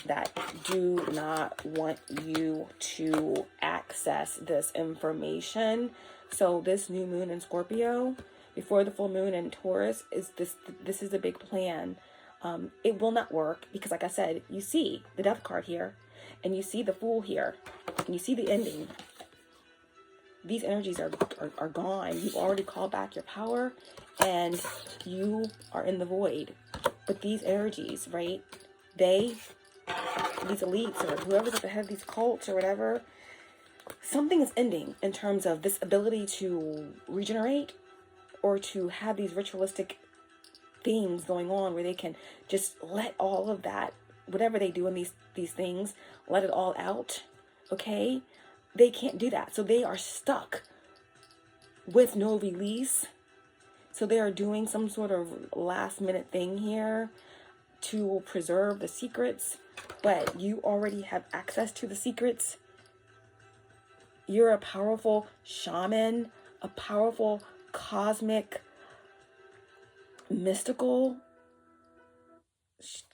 that do not want you to access this information. So this new moon in Scorpio, before the full moon in Taurus, this is a big plan. It will not work because, like I said, you see the Death card here, and you see the Fool here, and you see the ending. These energies are gone. You've already called back your power, and you are in the void. But these energies, right? These elites or whoever's at the head of these cults or whatever, something is ending in terms of this ability to regenerate or to have these ritualistic things going on where they can just let all of that, whatever they do in these things, let it all out. Okay? They can't do that. So they are stuck with no release. So they are doing some sort of last minute thing here to preserve the secrets. But you already have access to the secrets. You're a powerful shaman, a powerful cosmic, mystical,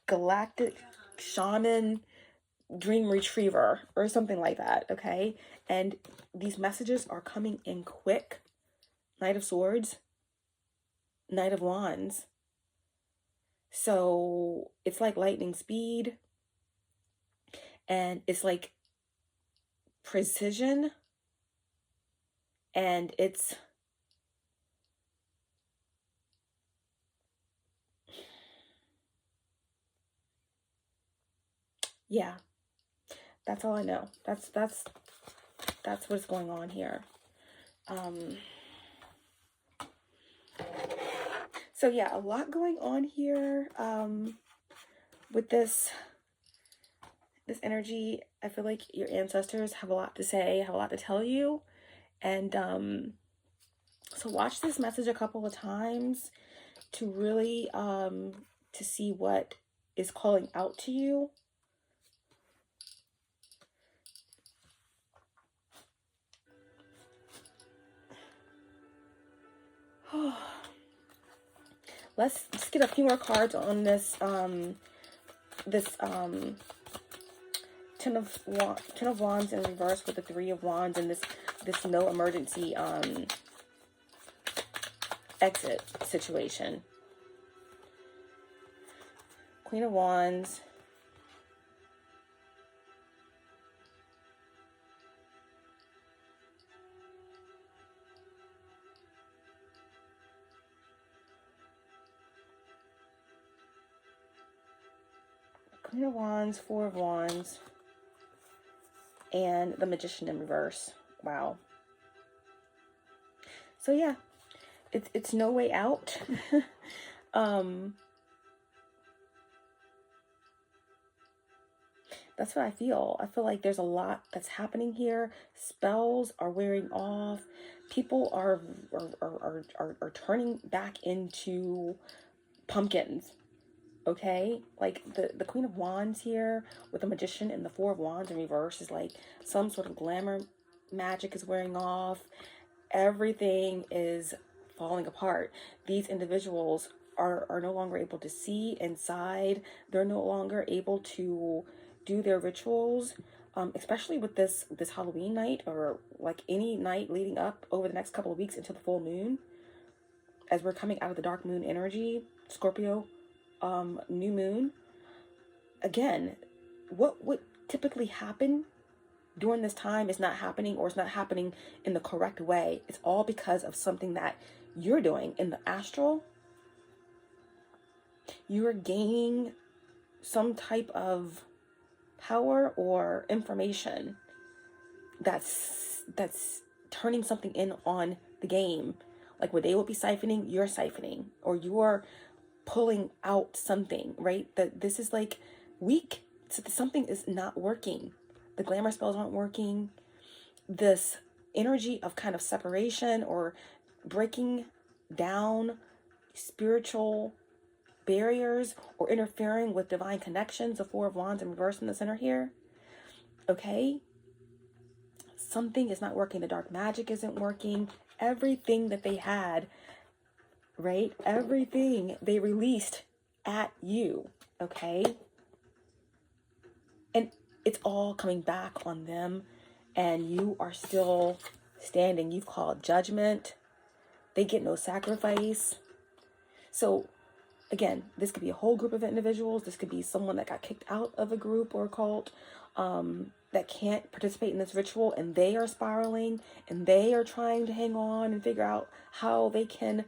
galactic shaman, dream retriever or something like that, okay? And these messages are coming in quick. Knight of Swords, Knight of Wands. So it's like lightning speed, and it's like precision, and it's yeah. That's all I know. That's what's going on here. So yeah, a lot going on here with this energy. I feel like your ancestors have a lot to say, have a lot to tell you. And so watch this message a couple of times to really to see what is calling out to you. Let's just get a few more cards on this Ten of Wands in reverse with the Three of Wands and this no emergency exit situation. Queen of Wands. Queen of Wands, Four of Wands, and the Magician in reverse. Wow. So yeah, it's no way out. That's what I feel. I feel like there's a lot that's happening here. Spells are wearing off. People are turning back into pumpkins. Okay, like the Queen of Wands here with the Magician and the Four of Wands in reverse is like some sort of glamour magic is wearing off. Everything is falling apart. These individuals are no longer able to see inside. They're no longer able to do their rituals, especially with this Halloween night, or like any night leading up over the next couple of weeks into the full moon, as we're coming out of the dark moon energy, Scorpio, new moon. Again, what would typically happen during this time is not happening, or it's not happening in the correct way. It's all because of something that you're doing in the astral. You're gaining some type of power or information that's turning something in on the game. Like where they will be siphoning, you're siphoning, or you're pulling out something, right? That this is like weak. So something is not working. The glamour spells aren't working. This energy of kind of separation or breaking down spiritual barriers or interfering with divine connections, the Four of Wands in reverse in the center here. Okay? Something is not working. The dark magic isn't working. Everything that they had, right? Everything they released at you. Okay? And it's all coming back on them, and you are still standing. You've called judgment. They get no sacrifice. So again, this could be a whole group of individuals. This could be someone that got kicked out of a group or a cult, that can't participate in this ritual, and they are spiraling, and they are trying to hang on and figure out how they can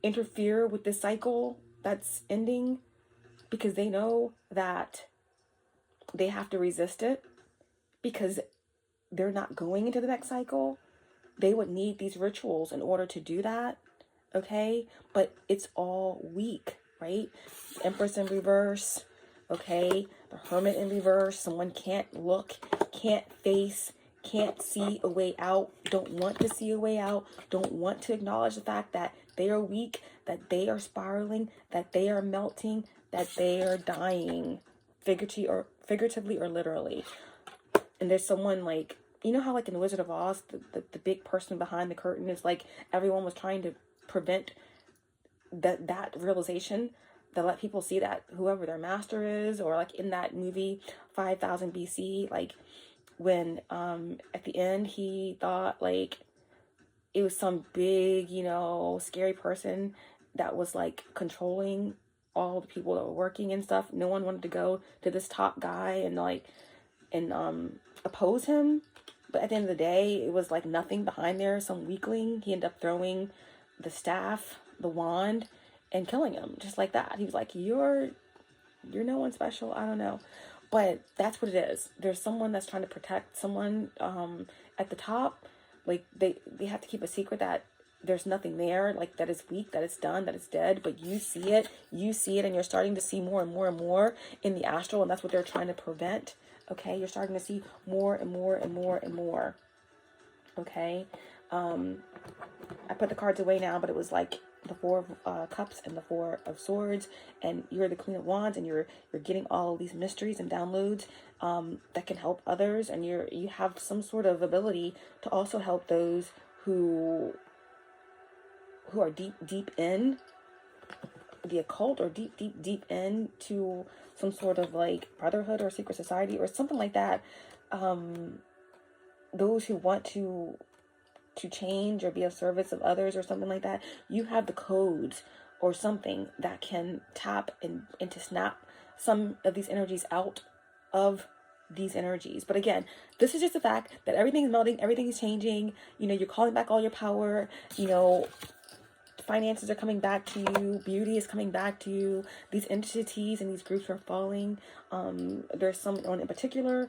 interfere with this cycle that's ending, because they know that they have to resist it, because they're not going into the next cycle. They would need these rituals in order to do that. Okay, but it's all weak, right? The Empress in reverse, okay? The Hermit in reverse. Someone can't look, can't face, can't see a way out, don't want to see a way out, don't want to acknowledge the fact that they are weak, that they are spiraling, that they are melting, that they are dying, figuratively or literally. And there's someone like, you know how like in the Wizard of Oz, the big person behind the curtain is like, everyone was trying to prevent that realization, that let people see that whoever their master is, or like in that movie 5000 BC, like when at the end he thought like it was some big, you know, scary person that was like controlling all the people that were working and stuff. No one wanted to go to this top guy and like oppose him, but at the end of the day it was like nothing behind there, some weakling. He ended up throwing the staff, the wand, and killing him just like that. He was like, you're no one special. I don't know, but that's what it is. There's someone that's trying to protect someone at the top. Like they have to keep a secret that there's nothing there, like that is weak, that it's done, that it's dead, but you see it, and you're starting to see more and more and more in the astral, and that's what they're trying to prevent. Okay, you're starting to see more and more and more and more. Okay, I put the cards away now, but it was like the Four of Cups and the Four of Swords, and you're the Queen of Wands, and you're getting all of these mysteries and downloads that can help others, and you have some sort of ability to also help those who are deep in the occult, or deep, deep, deep into some sort of like brotherhood or secret society or something like that. Those who want to change or be of service of others or something like that, you have the codes or something that can tap and to snap some of these energies out of these energies. But again, this is just the fact that everything is melting, everything is changing. You know, you're calling back all your power. You know, finances are coming back to you, beauty is coming back to you. These entities and these groups are falling. There's someone in particular,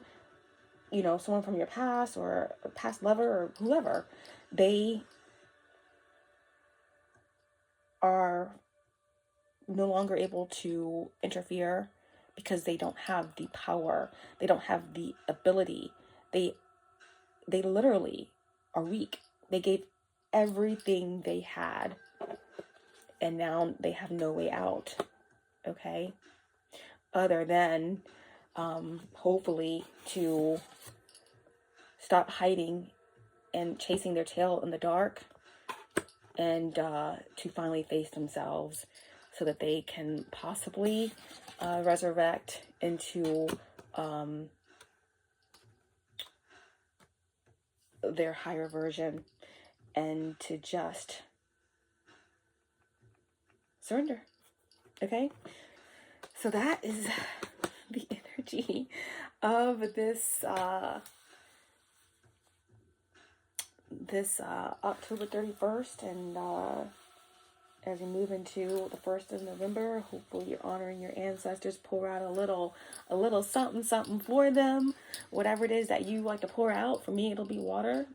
you know, someone from your past or a past lover or whoever, they are no longer able to interfere because they don't have the power. They don't have the ability. They literally are weak. They gave everything they had, and now they have no way out, okay? Other than, hopefully, to stop hiding and chasing their tail in the dark, and to finally face themselves so that they can possibly resurrect into their higher version, and to just surrender. Okay, so that is the energy of this October 31st, and as we move into the 1st of November, hopefully you're honoring your ancestors. Pour out a little something for them, whatever it is that you like to pour out. For me, it'll be water.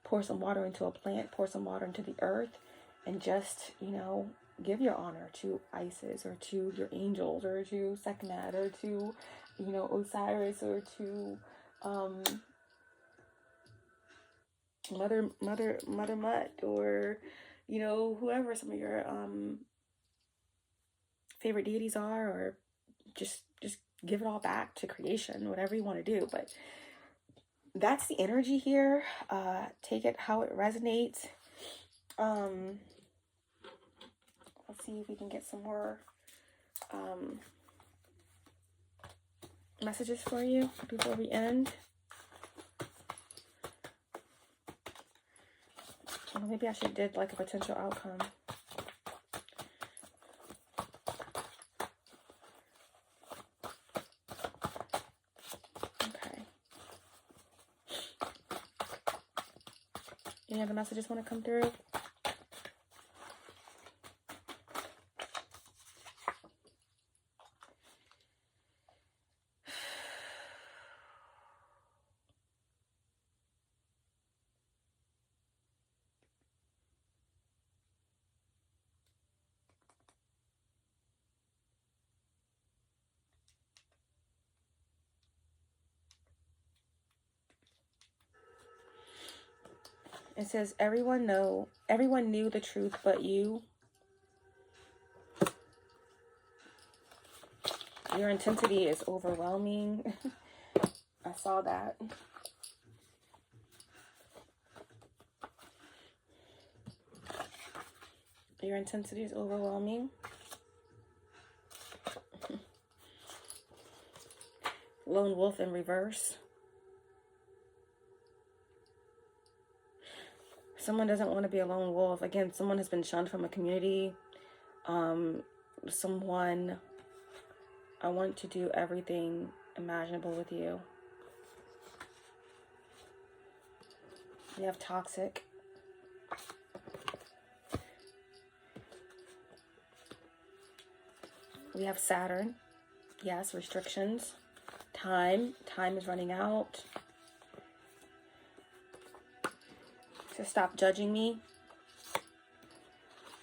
Pour some water into a plant, pour some water into the earth, and just, you know, give your honor to Isis, or to your angels, or to Sekhmet, or to, you know, Osiris, or to Mother Mutt, or, you know, whoever some of your favorite deities are, or just give it all back to creation, whatever you want to do. But that's the energy here. Take it how it resonates. Let's see if we can get some more messages for you before we end. Well, maybe I should have did like a potential outcome. Okay. Any other messages want to come through? It says, everyone knew the truth but you. Your intensity is overwhelming. I saw that. Your intensity is overwhelming. Lone wolf in reverse. Someone doesn't want to be a lone wolf. Again, someone has been shunned from a community. Someone, I want to do everything imaginable with you. You have toxic. We have Saturn. Yes, restrictions. Time is running out. To stop judging me.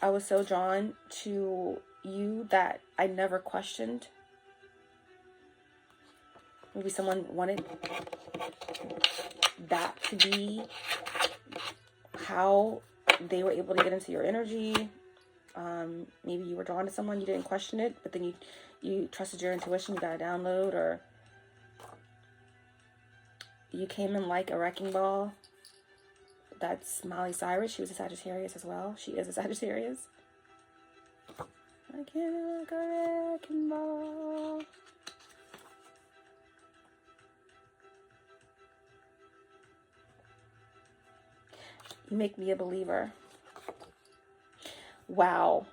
I was so drawn to you that I never questioned. Maybe someone wanted that to be how they were able to get into your energy. Maybe you were drawn to someone, you didn't question it, but then you trusted your intuition, you got a download, or you came in like a wrecking ball. That's Miley Cyrus. She was a Sagittarius as well. She is a Sagittarius. I can't like a wrecking ball. You make me a believer. Wow.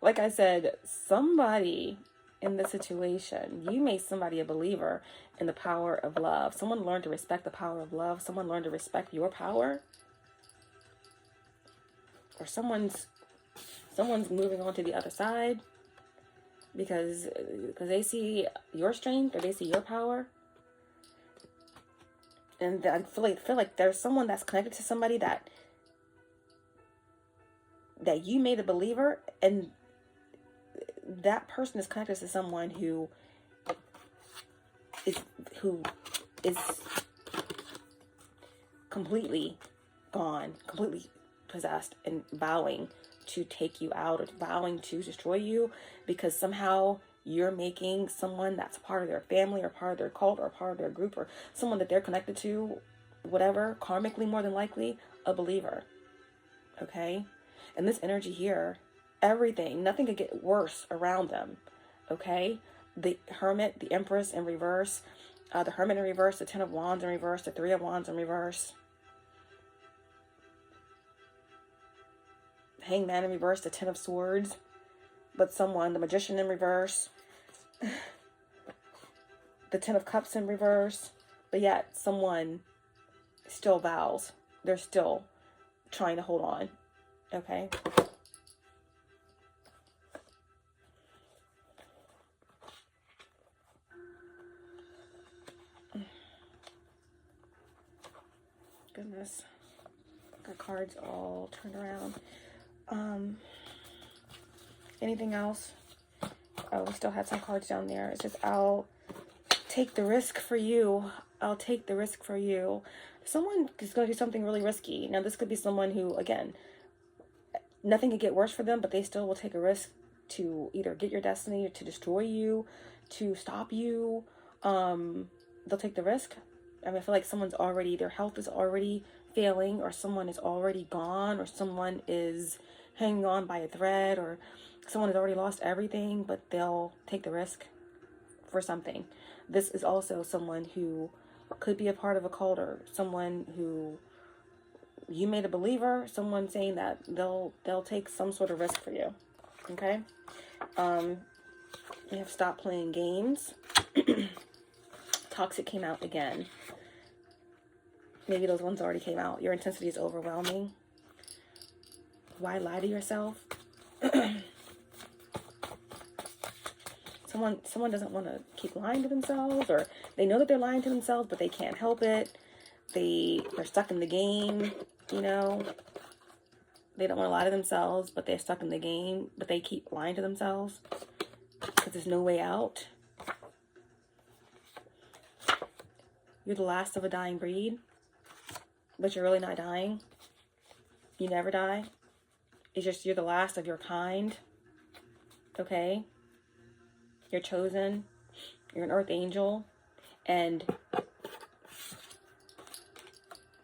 Like I said, somebody in this situation, you made somebody a believer in the power of love. Someone learned to respect the power of love. Someone learned to respect your power. Or someone's moving on to the other side because they see your strength or they see your power. And I feel like there's someone that's connected to somebody that you made a believer, and that person is connected to someone who is completely gone, completely possessed, and vowing to take you out or vowing to destroy you, because somehow you're making someone that's part of their family or part of their cult or part of their group or someone that they're connected to, whatever, karmically more than likely, a believer. Okay? And this energy here, everything, nothing could get worse around them. Okay? The Hermit, the Empress in reverse, the Hermit in reverse, the Ten of Wands in reverse, the Three of Wands in reverse, Hangman in reverse, the Ten of Swords, but the Magician in reverse, the Ten of Cups in reverse, but yet someone still vows. They're still trying to hold on. Okay? Goodness. Got cards all turned around. Anything else? Oh, we still had some cards down there. It's just, I'll take the risk for you. I'll take the risk for you. Someone is going to do something really risky. Now, this could be someone who, again, nothing could get worse for them, but they still will take a risk to either get your destiny, or to destroy you, to stop you. They'll take the risk. I mean, I feel like their health is already failing, or someone is already gone, or someone is hanging on by a thread, or someone has already lost everything, but they'll take the risk for something. This is also someone who could be a part of a cult, or someone who you made a believer, someone saying that they'll take some sort of risk for you. Okay? You have stopped playing games. Toxic came out again. Maybe those ones already came out. Your intensity is overwhelming. Why lie to yourself? Someone doesn't want to keep lying to themselves, or they know that they're lying to themselves, but they can't help it. They're stuck in the game, you know. They don't want to lie to themselves, but they're stuck in the game, but they keep lying to themselves because there's no way out. You're the last of a dying breed, but you're really not dying. You never die. It's just you're the last of your kind. Okay? You're chosen. You're an earth angel. And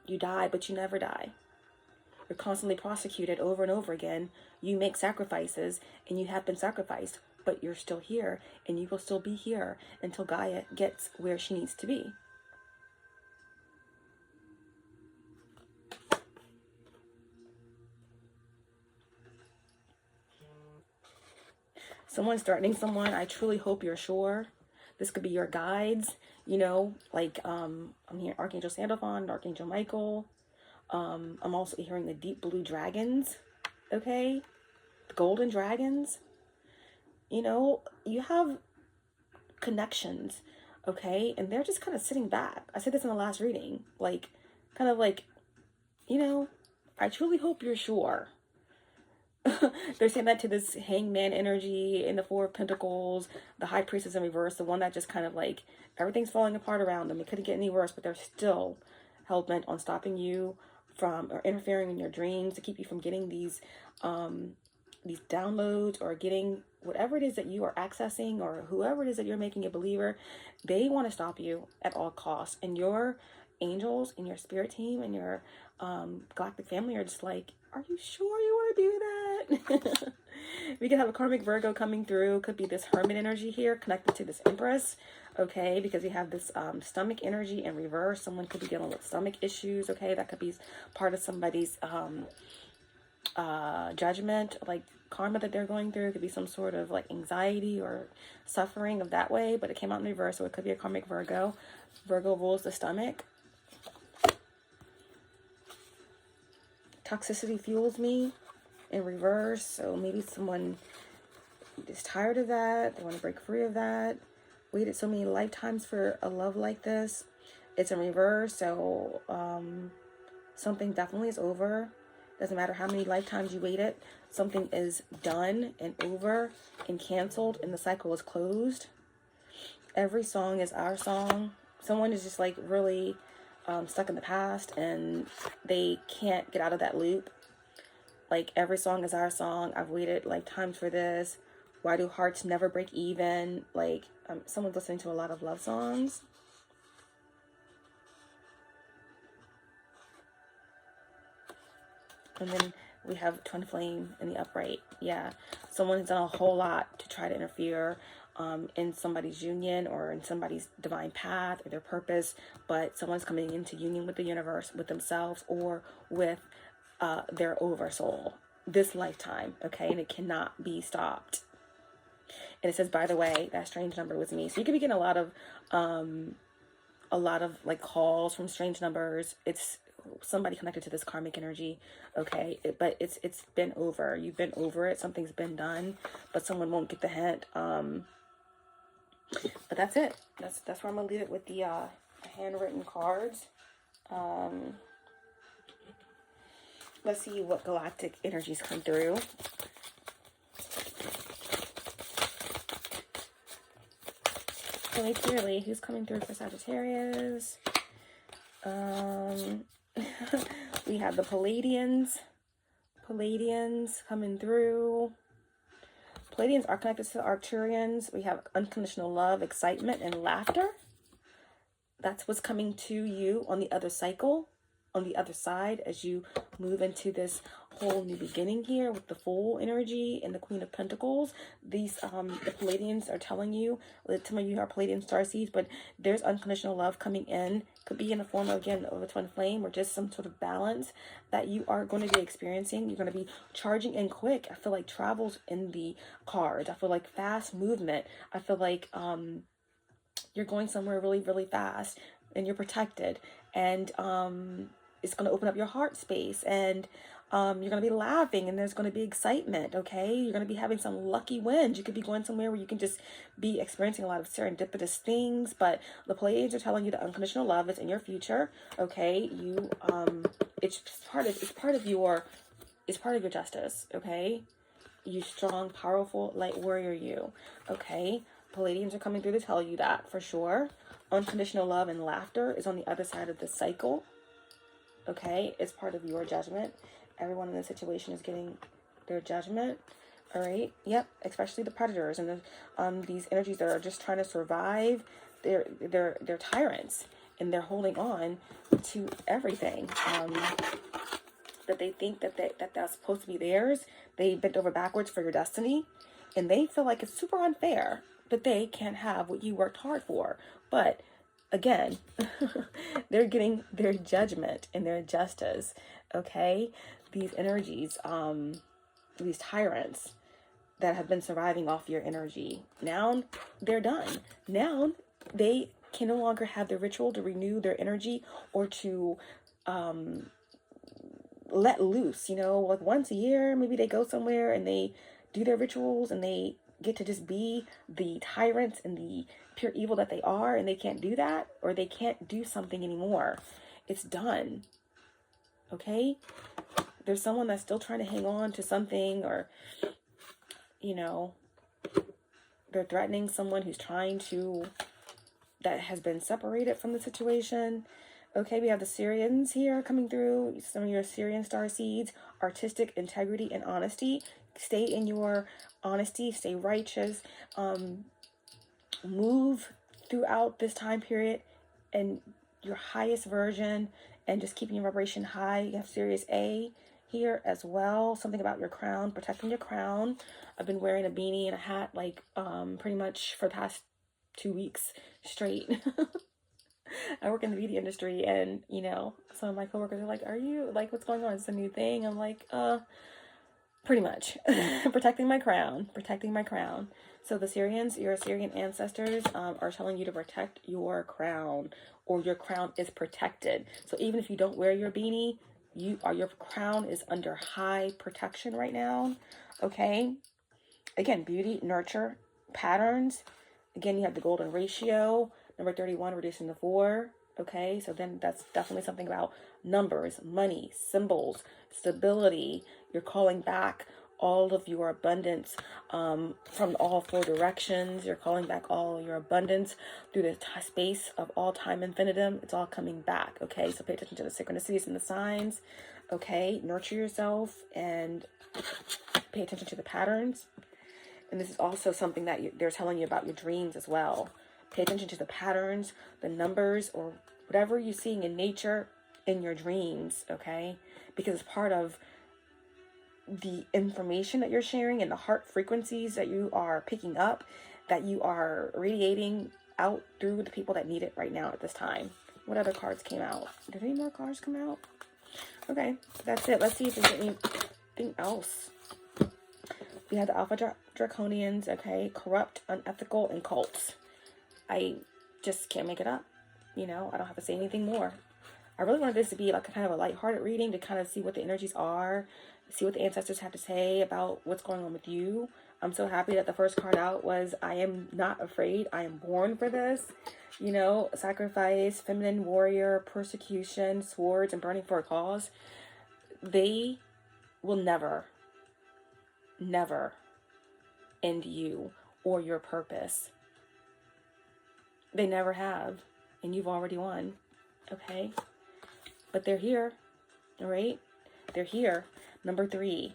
you die, but you never die. You're constantly prosecuted over and over again. You make sacrifices, and you have been sacrificed, but you're still here, and you will still be here until Gaia gets where she needs to be. Someone's threatening someone. I truly hope you're sure. This could be your guides, you know, like I'm hearing Archangel Sandalphon, Archangel Michael. I'm also hearing the deep blue dragons, okay? The golden dragons. You know, you have connections, okay? And they're just kind of sitting back. I said this in the last reading. Like, kind of like, you know, I truly hope you're sure. They're saying that to this hangman energy in the Four of Pentacles, the High Priestess in reverse, the one that just kind of like, everything's falling apart around them. It couldn't get any worse, but they're still hell-bent on stopping you from, or interfering in your dreams to keep you from getting these downloads, or getting whatever it is that you are accessing, or whoever it is that you're making a believer. They want to stop you at all costs. And your angels and your spirit team and your galactic family are just like, are you sure you want to do that? We could have a karmic Virgo coming through. Could be this hermit energy here connected to this Empress. Okay, because we have this stomach energy in reverse. Someone could be dealing with stomach issues. Okay, that could be part of somebody's judgment, like karma that they're going through. It could be some sort of like anxiety or suffering of that way, but it came out in reverse, so it could be a karmic Virgo. Virgo rules the stomach. Toxicity fuels me in reverse, so maybe someone is tired of that. They want to break free of that. Waited so many lifetimes for a love like this. It's in reverse, so something definitely is over. Doesn't matter how many lifetimes you waited. Something is done and over and canceled, and the cycle is closed. Every song is our song. Someone is just like really stuck in the past, and they can't get out of that loop. Like, every song is our song. I've waited lifetimes for this. Why do hearts never break even? Like, someone's listening to a lot of love songs. And then we have twin flame in the upright. Yeah, someone's done a whole lot to try to interfere in somebody's union or in somebody's divine path or their purpose, but someone's coming into union with the universe, with themselves, or with their oversoul this lifetime. Okay, and it cannot be stopped. And it says, by the way, that strange number was me. So you could be getting a lot of like calls from strange numbers. It's somebody connected to this karmic energy. Okay, but it's been over. You've been over it. Something's been done, but someone won't get the hint. But that's it. That's where I'm gonna leave it with the handwritten cards. Let's see what galactic energies come through. Really clearly, who's coming through for Sagittarius? We have the Palladians coming through. Palladians are connected to the Arcturians. We have unconditional love, excitement, and laughter. That's what's coming to you on the other cycle, on the other side, as you move into this whole new beginning here with the Fool energy and the Queen of Pentacles. These the Palladians are telling you, some of you are Palladian starseeds, but there's unconditional love coming in. Could be in the form of, again, of a twin flame or just some sort of balance that you are going to be experiencing. You're going to be charging in quick. I feel like travel's in the cards. I feel like fast movement. I feel like you're going somewhere really, really fast, and you're protected, and it's going to open up your heart space, and you're going to be laughing, and there's going to be excitement. Okay, you're going to be having some lucky wins. You could be going somewhere where you can just be experiencing a lot of serendipitous things. But the Pleiades are telling you that unconditional love is in your future. Okay, you it's part of your justice. Okay, you strong, powerful light warrior. You okay? Palladians are coming through to tell you that for sure. Unconditional love and laughter is on the other side of the cycle. Okay, it's part of your judgment. Everyone in this situation is getting their judgment. All right, yep, especially the predators and the these energies that are just trying to survive. They're tyrants, and they're holding on to everything that they think that's supposed to be theirs. They bent over backwards for your destiny, and they feel like it's super unfair that they can't have what you worked hard for. But again, they're getting their judgment and their justice. Okay, these energies, these tyrants that have been surviving off your energy, now they're done. Now they can no longer have the ritual to renew their energy or to let loose. You know, like once a year, maybe they go somewhere and they do their rituals, and they get to just be the tyrants and the pure evil that they are, and they can't do that, or they can't do something anymore. It's done. Okay, there's someone that's still trying to hang on to something, or you know, they're threatening someone who's that has been separated from the situation. Okay, we have the Syrians here coming through. Some of your Syrian starseeds, artistic integrity and honesty. Stay in your honesty, stay righteous, move throughout this time period, and your highest version and just keeping your vibration high. You have Sirius A here as well. Something about your crown, protecting your crown. I've been wearing a beanie and a hat like pretty much for the past 2 weeks straight. I work in the beauty industry, and you know, some of my coworkers are like, "Are you like, what's going on? Is this a new thing?" I'm like, pretty much protecting my crown, protecting my crown. So the Syrians, your Syrian ancestors, are telling you to protect your crown, or your crown is protected. So even if you don't wear your beanie, your crown is under high protection right now. Okay. Again, beauty, nurture, patterns. Again, you have the golden ratio, number 31, reducing to 4. Okay, so then that's definitely something about numbers, money, symbols, stability. You're calling back all of your abundance from all 4 directions. You're calling back all your abundance through the space of all time infinitum. It's all coming back. Okay, so pay attention to the synchronicities and the signs. Okay, nurture yourself and pay attention to the patterns. And this is also something that they're telling you about your dreams as well. Pay attention to the patterns, the numbers, or whatever you're seeing in nature in your dreams, okay? Because it's part of the information that you're sharing and the heart frequencies that you are picking up, that you are radiating out through the people that need it right now at this time. What other cards came out? Did any more cards come out? Okay, that's it. Let's see if there's anything else. We have the Alpha Draconians, okay? Corrupt, unethical, and cults. I just can't make it up. You know, I don't have to say anything more. I really wanted this to be like a kind of a lighthearted reading to kind of see what the energies are, see what the ancestors have to say about what's going on with you. I'm so happy that the first card out was, I am not afraid. I am born for this. You know, sacrifice, feminine warrior, persecution, swords, and burning for a cause. They will never end you or your purpose. They never have, and you've already won. Okay, but they're here. All right, they're here. Number 3,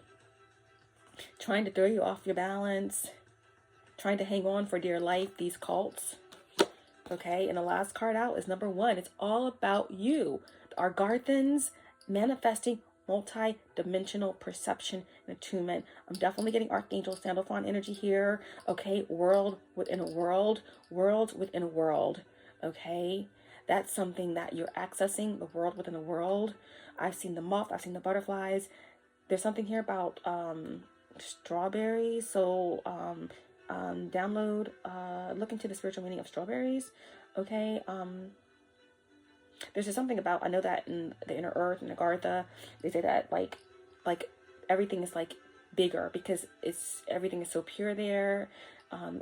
trying to throw you off your balance, trying to hang on for dear life, these cults. Okay, and the last card out is number 1. It's all about you. Our Argarthans manifesting multi-dimensional perception and attunement. I'm definitely getting Archangel Sandalphon energy here. Okay, world within a world, world within a world. Okay, that's something that you're accessing, the world within a world. I've seen the moth, I've seen the butterflies. There's something here about strawberries. So download, look into the spiritual meaning of strawberries. Okay, there's just something about, I know that in the inner earth and Agartha, they say that like everything is like bigger because everything is so pure there.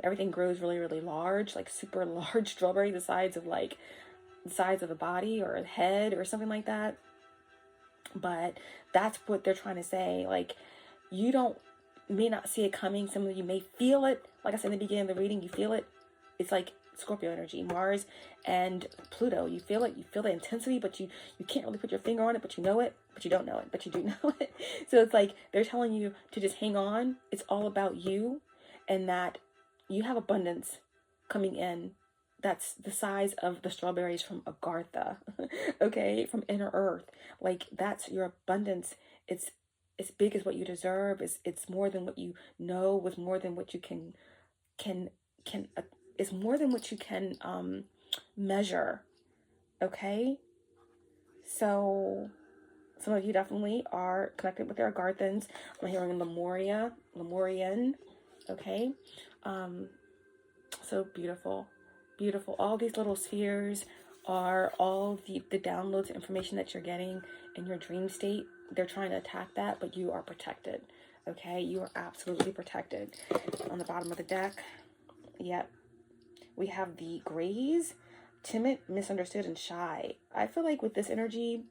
Everything grows really, really large, like super large strawberry, the size of a body or a head or something like that. But that's what they're trying to say. Like, you may not see it coming. Some of you may feel it. Like I said in the beginning of the reading, you feel it. It's like Scorpio energy, Mars and Pluto. You feel it. You feel the intensity, but you can't really put your finger on it, but you know it, but you don't know it, but you do know it. So it's like they're telling you to just hang on. It's all about you, and that you have abundance coming in. That's the size of the strawberries from Agartha, okay, from inner earth. Like, that's your abundance. It's as big as what you deserve. It's more than what you know. It's more than what you can it's more than what you can measure. Okay, so some of you definitely are connected with their Agarthans. I'm hearing Lemurian. Okay, so beautiful. All these little spheres are all the downloads, information that you're getting in your dream state. They're trying to attack that, but you are protected. Okay, you are absolutely protected. On the bottom of the deck, yep, we have the Grays, timid, misunderstood, and shy. I feel like with this energy,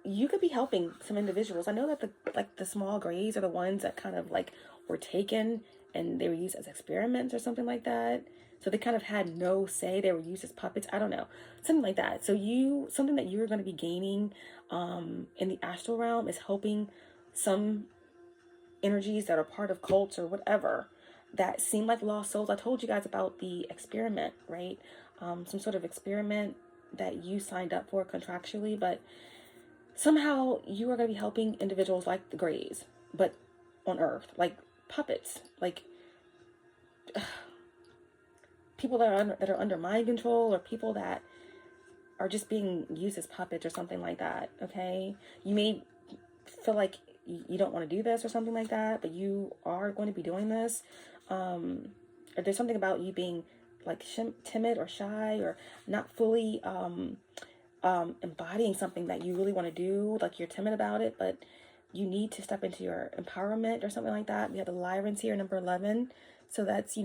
you could be helping some individuals. I know that the small Grays are the ones that kind of like were taken and they were used as experiments or something like that. So they kind of had no say. They were used as puppets. I don't know. Something like that. So something that you're going to be gaining in the astral realm is helping some energies that are part of cults or whatever that seem like lost souls. I told you guys about the experiment, right? some sort of experiment that you signed up for contractually, but somehow you are going to be helping individuals like the Greys, but on Earth, like puppets, like people that are under mind control, or people that are just being used as puppets or something like that. Okay, you may feel like you don't want to do this or something like that, but you are going to be doing this. Or there's something about you being like timid or shy, or not fully embodying something that you really want to do, like you're timid about it, but you need to step into your empowerment or something like that. We have the Lyrans here, number 11. So that's,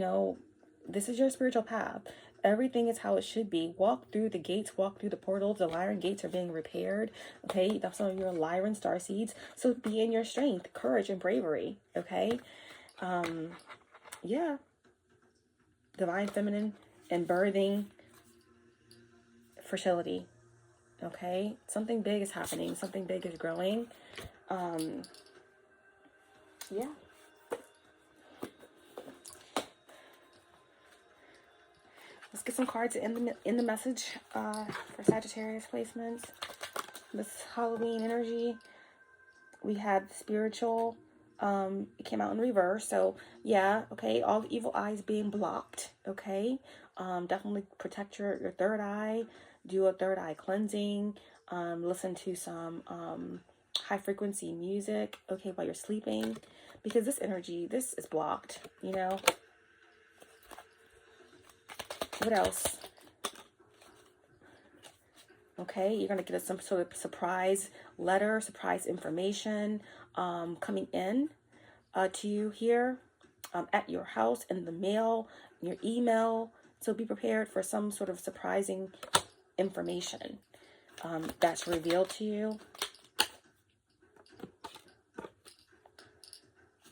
this is your spiritual path. Everything is how it should be. Walk through the gates, walk through the portals. The Lyran gates are being repaired. Okay, that's some of your Lyran star seeds. So be in your strength, courage, and bravery. Okay, yeah. Divine feminine and birthing, fertility. Okay, something big is happening. Something big is growing. Yeah. Let's get some cards in the message for Sagittarius placements. This Halloween energy. We had spiritual. It came out in reverse. So yeah, okay. All the evil eyes being blocked. Okay. Definitely protect your third eye. Do a third eye cleansing. Listen to some high frequency music. Okay, while you're sleeping, because this energy, this is blocked. What else? Okay, you're going to get some sort of surprise letter, surprise information coming in to you here at your house, in the mail, in your email. So be prepared for some sort of surprising information that's revealed to you.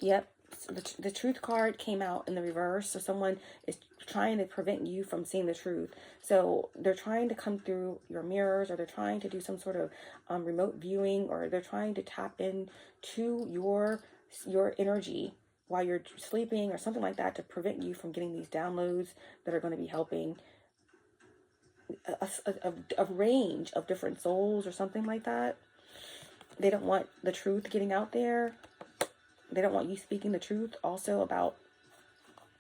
Yep, the truth card came out in the reverse. So someone is trying to prevent you from seeing the truth. So they're trying to come through your mirrors, or they're trying to do some sort of remote viewing, or they're trying to tap into your energy while you're sleeping or something like that, to prevent you from getting these downloads that are going to be helping a range of different souls or something like that. They don't want the truth getting out there. They don't want you speaking the truth also about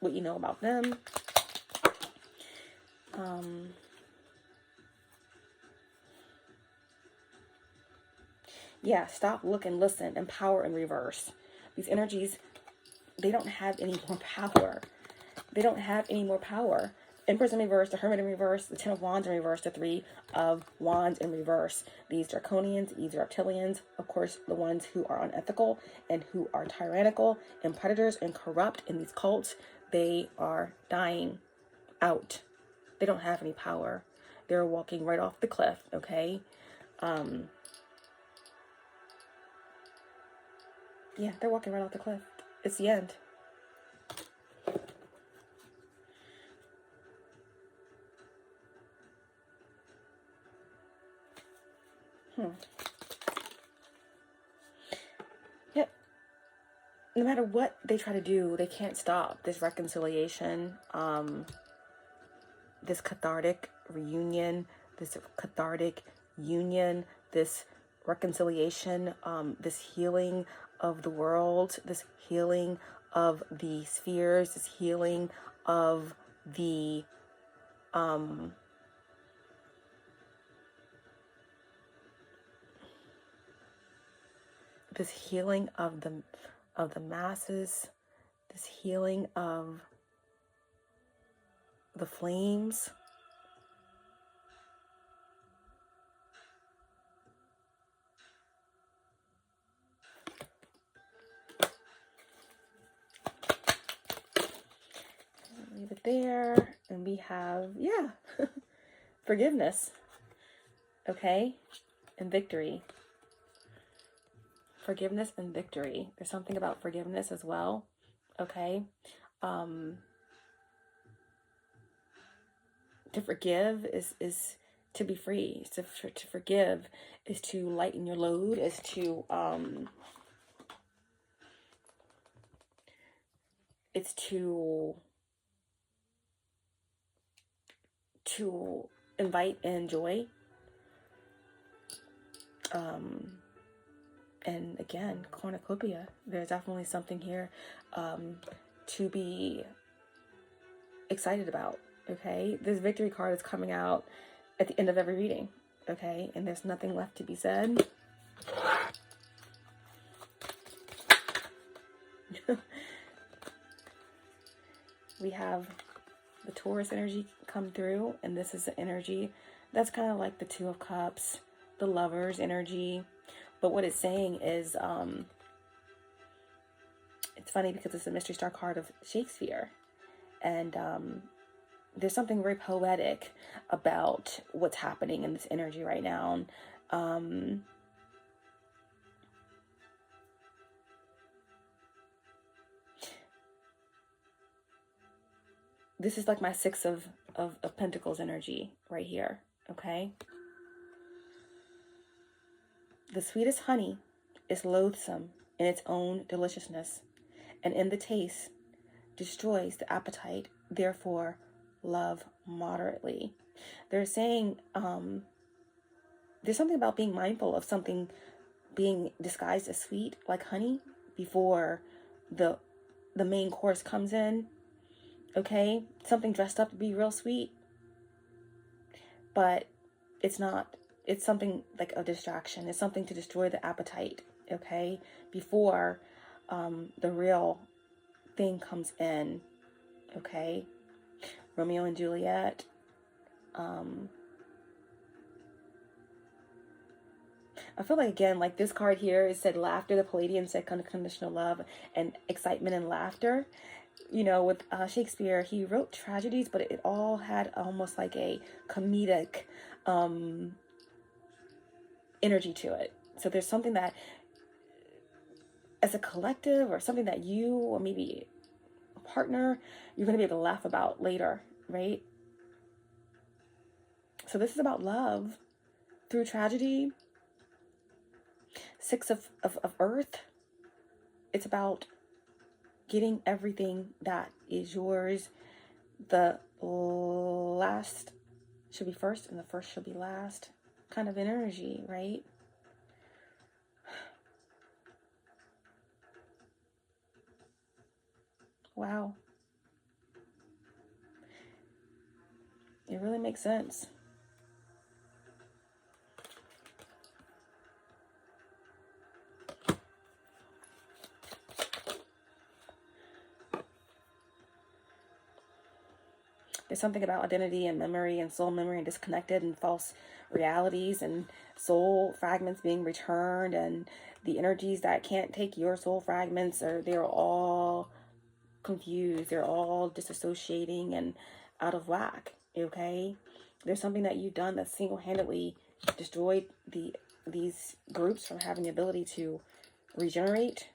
what you know about them. Yeah, stop, look, and listen, and power in reverse. These energies, they don't have any more power. They don't have any more power. Empress in reverse, the Hermit in reverse, the Ten of Wands in reverse, the Three of Wands in reverse. These Draconians, these reptilians, of course, the ones who are unethical and who are tyrannical and predators and corrupt in these cults, they are dying out. They don't have any power. They're walking right off the cliff, okay? Yeah, they're walking right off the cliff. It's the end. Yep. No matter what they try to do, they can't stop this reconciliation, this cathartic reunion, this cathartic union, this reconciliation, this healing of the world, this healing of the spheres, this healing of the this healing of the masses, this healing of the flames. Leave it there. And we have, yeah, forgiveness. Okay? And victory. Forgiveness and victory. There's something about forgiveness as well. Okay? To forgive is to be free. To forgive is to lighten your load, is to it's to to invite in joy. And again, cornucopia. There's definitely something here to be excited about, okay? This victory card is coming out at the end of every reading, okay? And there's nothing left to be said. We have the Taurus energy come through, and this is the energy that's kind of like the Two of Cups, the Lover's energy. But what it's saying is, it's funny because it's a mystery star card of Shakespeare. And there's something very poetic about what's happening in this energy right now. This is like my Six of Pentacles energy right here, okay? The sweetest honey is loathsome in its own deliciousness, and in the taste destroys the appetite. Therefore, love moderately. They're saying there's something about being mindful of something being disguised as sweet, like honey, before the main course comes in. Okay, something dressed up to be real sweet, but it's not. It's something like a distraction. It's something to destroy the appetite, okay, before the real thing comes in, okay? Romeo and Juliet. I feel like, again, like this card here, it said laughter. The Palladian said unconditional love and excitement and laughter. You know, with Shakespeare, he wrote tragedies, but it all had almost like a comedic energy to it. So there's something that, as a collective, or something that you, or maybe a partner, you're going to be able to laugh about later, right? So this is about love through tragedy. Six of Earth. It's about getting everything that is yours. The last should be first, and the first should be last kind of energy, right? Wow. It really makes sense. There's something about identity and memory and soul memory and disconnected and false realities and soul fragments being returned, and the energies that can't take your soul fragments, they're all confused. They're all disassociating and out of whack, okay? There's something that you've done that single-handedly destroyed these groups from having the ability to regenerate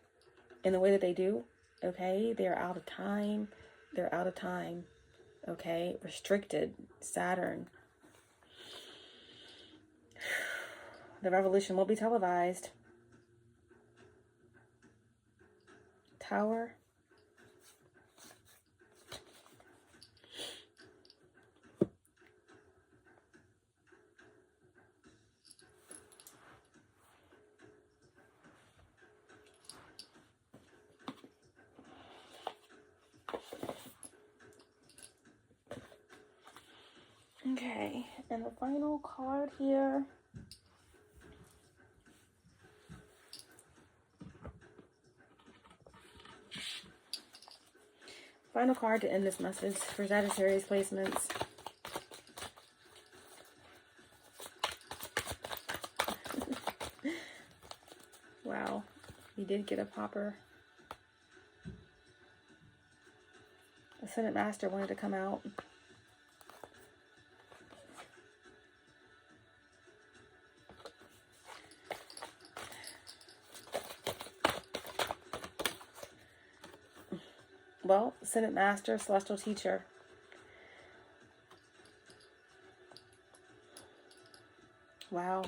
in the way that they do, okay? They're out of time. They're out of time. Okay, restricted, Saturn. The revolution will be televised. Tower. Okay, and the final card here. Final card to end this message for Sagittarius placements. Wow, you did get a popper. The Senate Master wanted to come out. Well, Senate Master, Celestial Teacher. Wow.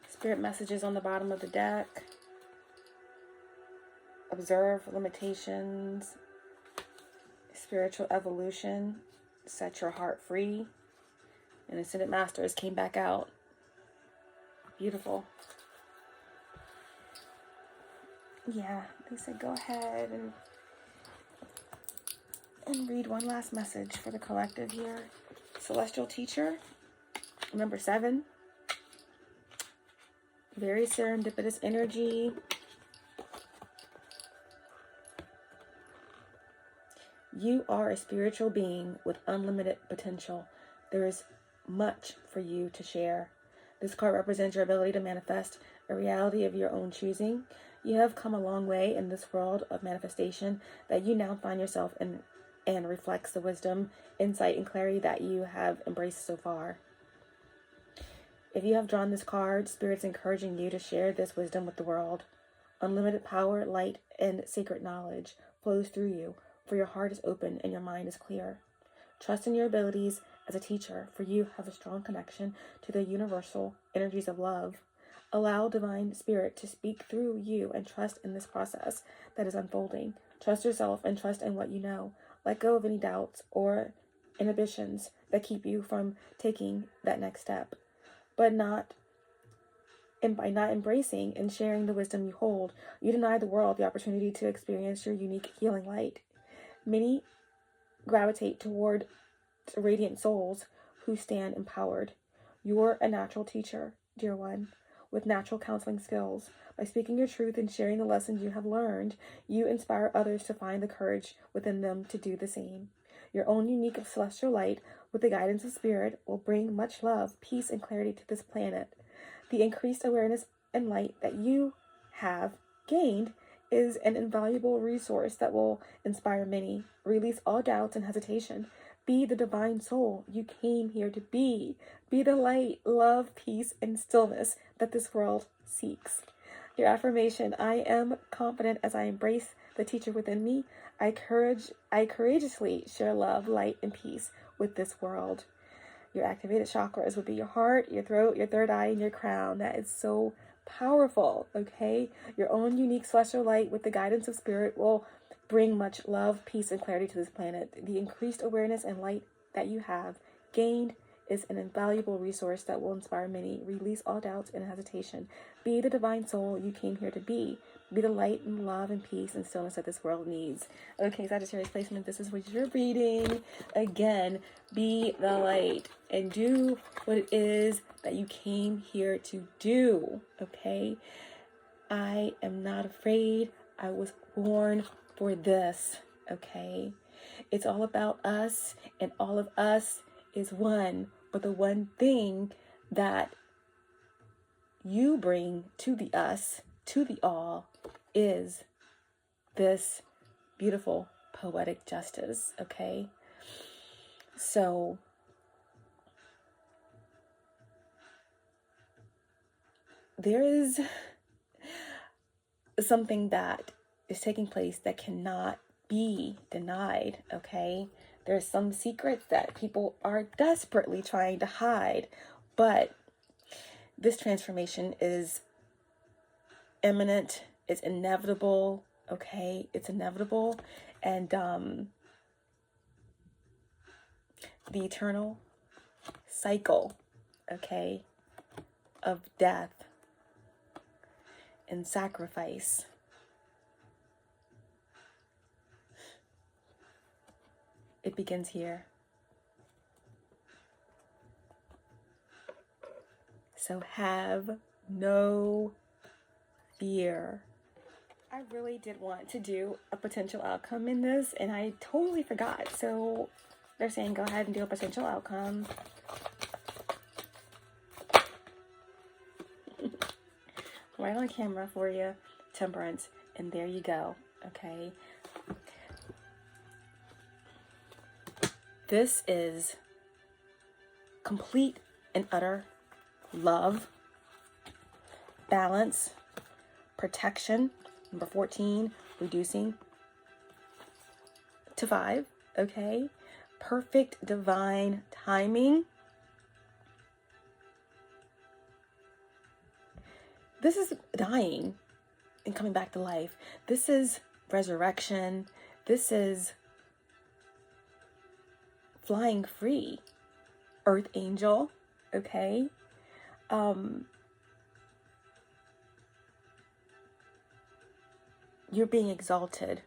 Spirit messages on the bottom of the deck. Observe limitations. Spiritual evolution. Set your heart free. And Ascended Masters came back out. Beautiful. Yeah, they said go ahead and read one last message for the collective here. Celestial Teacher, number 7. Very serendipitous energy. You are a spiritual being with unlimited potential. There is much for you to share. This card represents your ability to manifest a reality of your own choosing. You have come a long way in this world of manifestation that you now find yourself in, and reflects the wisdom, insight, and clarity that you have embraced so far. If you have drawn this card, Spirit's encouraging you to share this wisdom with the world. Unlimited power, light, and sacred knowledge flows through you, for your heart is open and your mind is clear. Trust in your abilities as a teacher, for you have a strong connection to the universal energies of love. Allow Divine Spirit to speak through you and trust in this process that is unfolding. Trust yourself and trust in what you know. Let go of any doubts or inhibitions that keep you from taking that next step. By not embracing and sharing the wisdom you hold, you deny the world the opportunity to experience your unique healing light. Many gravitate toward radiant souls who stand empowered. You're a natural teacher, dear one, with natural counseling skills. By speaking your truth and sharing the lessons you have learned, you inspire others to find the courage within them to do the same. Your own unique celestial light, with the guidance of Spirit, will bring much love, peace, and clarity to this planet. The increased awareness and light that you have gained is an invaluable resource that will inspire many. Release all doubts and hesitation. Be the divine soul you came here to be. Be the light, love, peace, and stillness that this world seeks. Your affirmation: I am confident as I embrace the teacher within me. I courageously share love, light, and peace with this world. Your activated chakras would be your heart, your throat, your third eye, and your crown. That is so powerful, okay? Your own unique celestial light with the guidance of Spirit will bring much love, peace, and clarity to this planet. The increased awareness and light that you have gained is an invaluable resource that will inspire many. Release all doubts and hesitation. Be the divine soul you came here to be. Be the light and love and peace and stillness that this world needs. Okay, Sagittarius placement, this is what you're reading. Again, be the light and do what it is that you came here to do, okay? I am not afraid. I was born for this, okay? It's all about us, and all of us is one. But the one thing that you bring to the us, to the all, is this beautiful poetic justice, okay? So there is something that is taking place that cannot be denied, okay? There's some secrets that people are desperately trying to hide, but this transformation is imminent. It's inevitable, okay? It's inevitable. And the eternal cycle, okay, of death and sacrifice it begins here. So have no fear. I really did want to do a potential outcome in this, and I totally forgot. So they're saying go ahead and do a potential outcome. Right on camera for you, Temperance, and there you go, okay? This is complete and utter love, balance, protection. Number 14, reducing to 5, okay? Perfect divine timing. This is dying and coming back to life. This is resurrection. This is flying free. earth angel, okay? You're being exalted.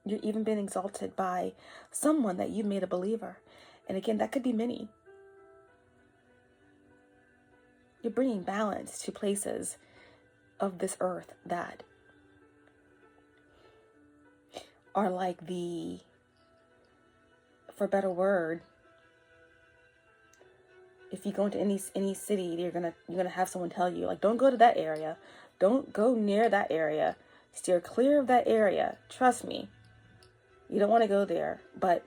You're even being exalted by someone that you've made a believer. And again, that could be many. You're bringing balance to places of this earth that are like the, for a better word, if you go into any city, you're gonna have someone tell you, like, don't go to that area, don't go near that area, steer clear of that area. Trust me, you don't want to go there. But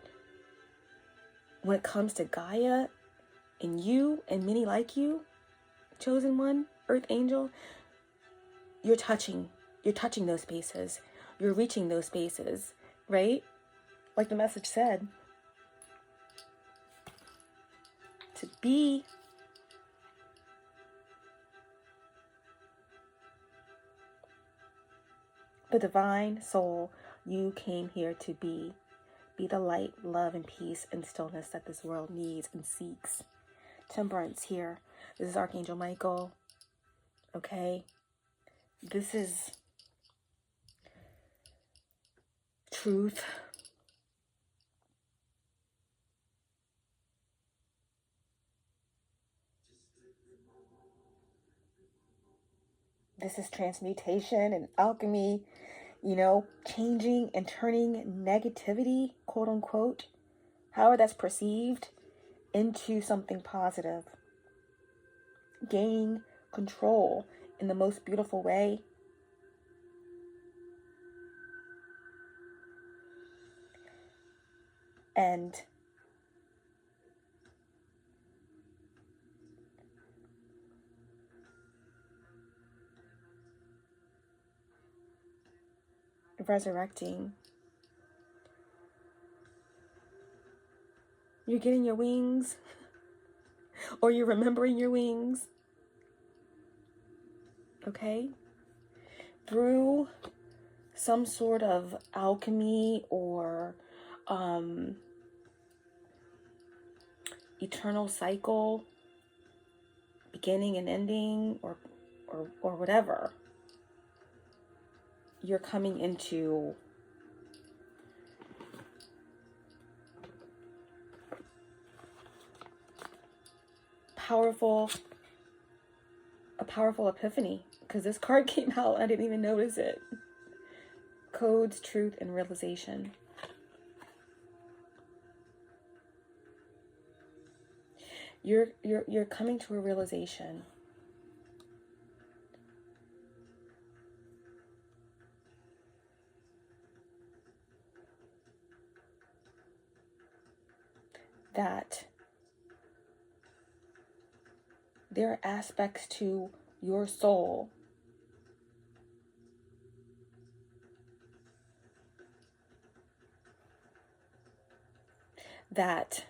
when it comes to Gaia and you and many like you, chosen one, earth angel, you're touching those spaces, you're reaching those spaces, right? Like the message said, to be the divine soul you came here to be. Be the light, love, and peace and stillness that this world needs and seeks. Temperance here. This is Archangel Michael. Okay? This is truth. This is transmutation and alchemy, changing and turning negativity, quote unquote, however that's perceived, into something positive. Gaining control in the most beautiful way. And resurrecting. You're getting your wings, or you're remembering your wings, okay? Through some sort of alchemy or eternal cycle, beginning and ending, or whatever, you're coming into a powerful epiphany, because this card came out, I didn't even notice it. Codes, truth, and realization. You're coming to a realization that there are aspects to your soul that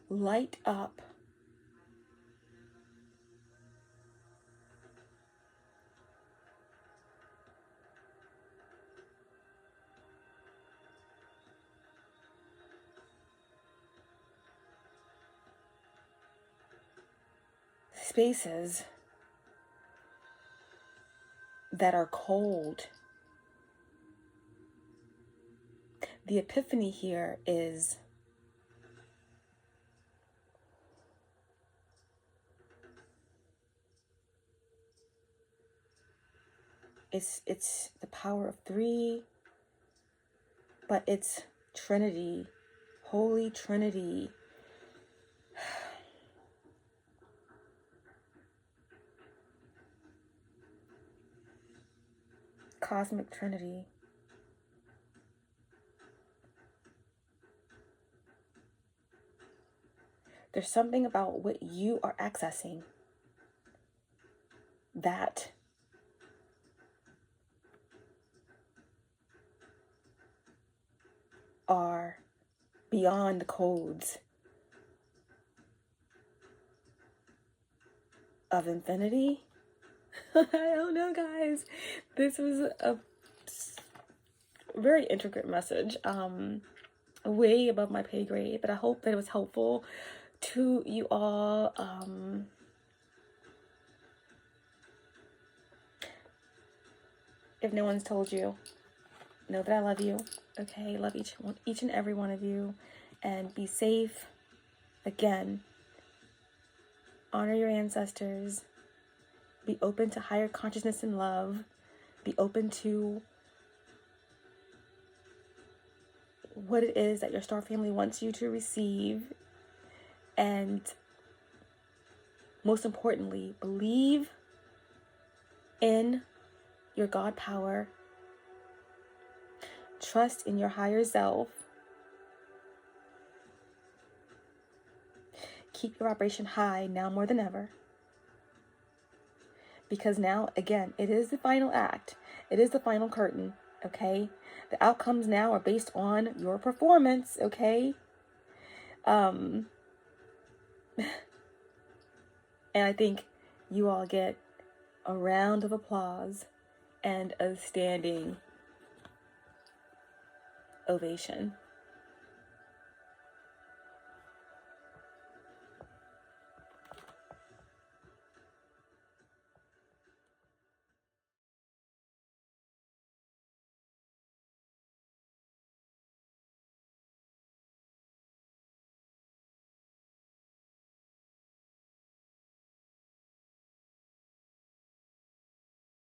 light up spaces that are cold. The epiphany here is it's the power of three, but it's Trinity, Holy Trinity. Cosmic Trinity. There's something about what you are accessing that are beyond the codes of infinity. I don't know, guys. This was a very intricate message. Way above my pay grade, but I hope that it was helpful to you all. If no one's told you, know that I love you. Okay, love each and every one of you, and be safe. Again, honor your ancestors. Be open to higher consciousness and love. Be open to what it is that your star family wants you to receive. And most importantly, believe in your God power. Trust in your higher self. Keep your vibration high now more than ever. Because now, again, it is the final act. It is the final curtain, okay? The outcomes now are based on your performance, okay? And I think you all get a round of applause and a standing ovation.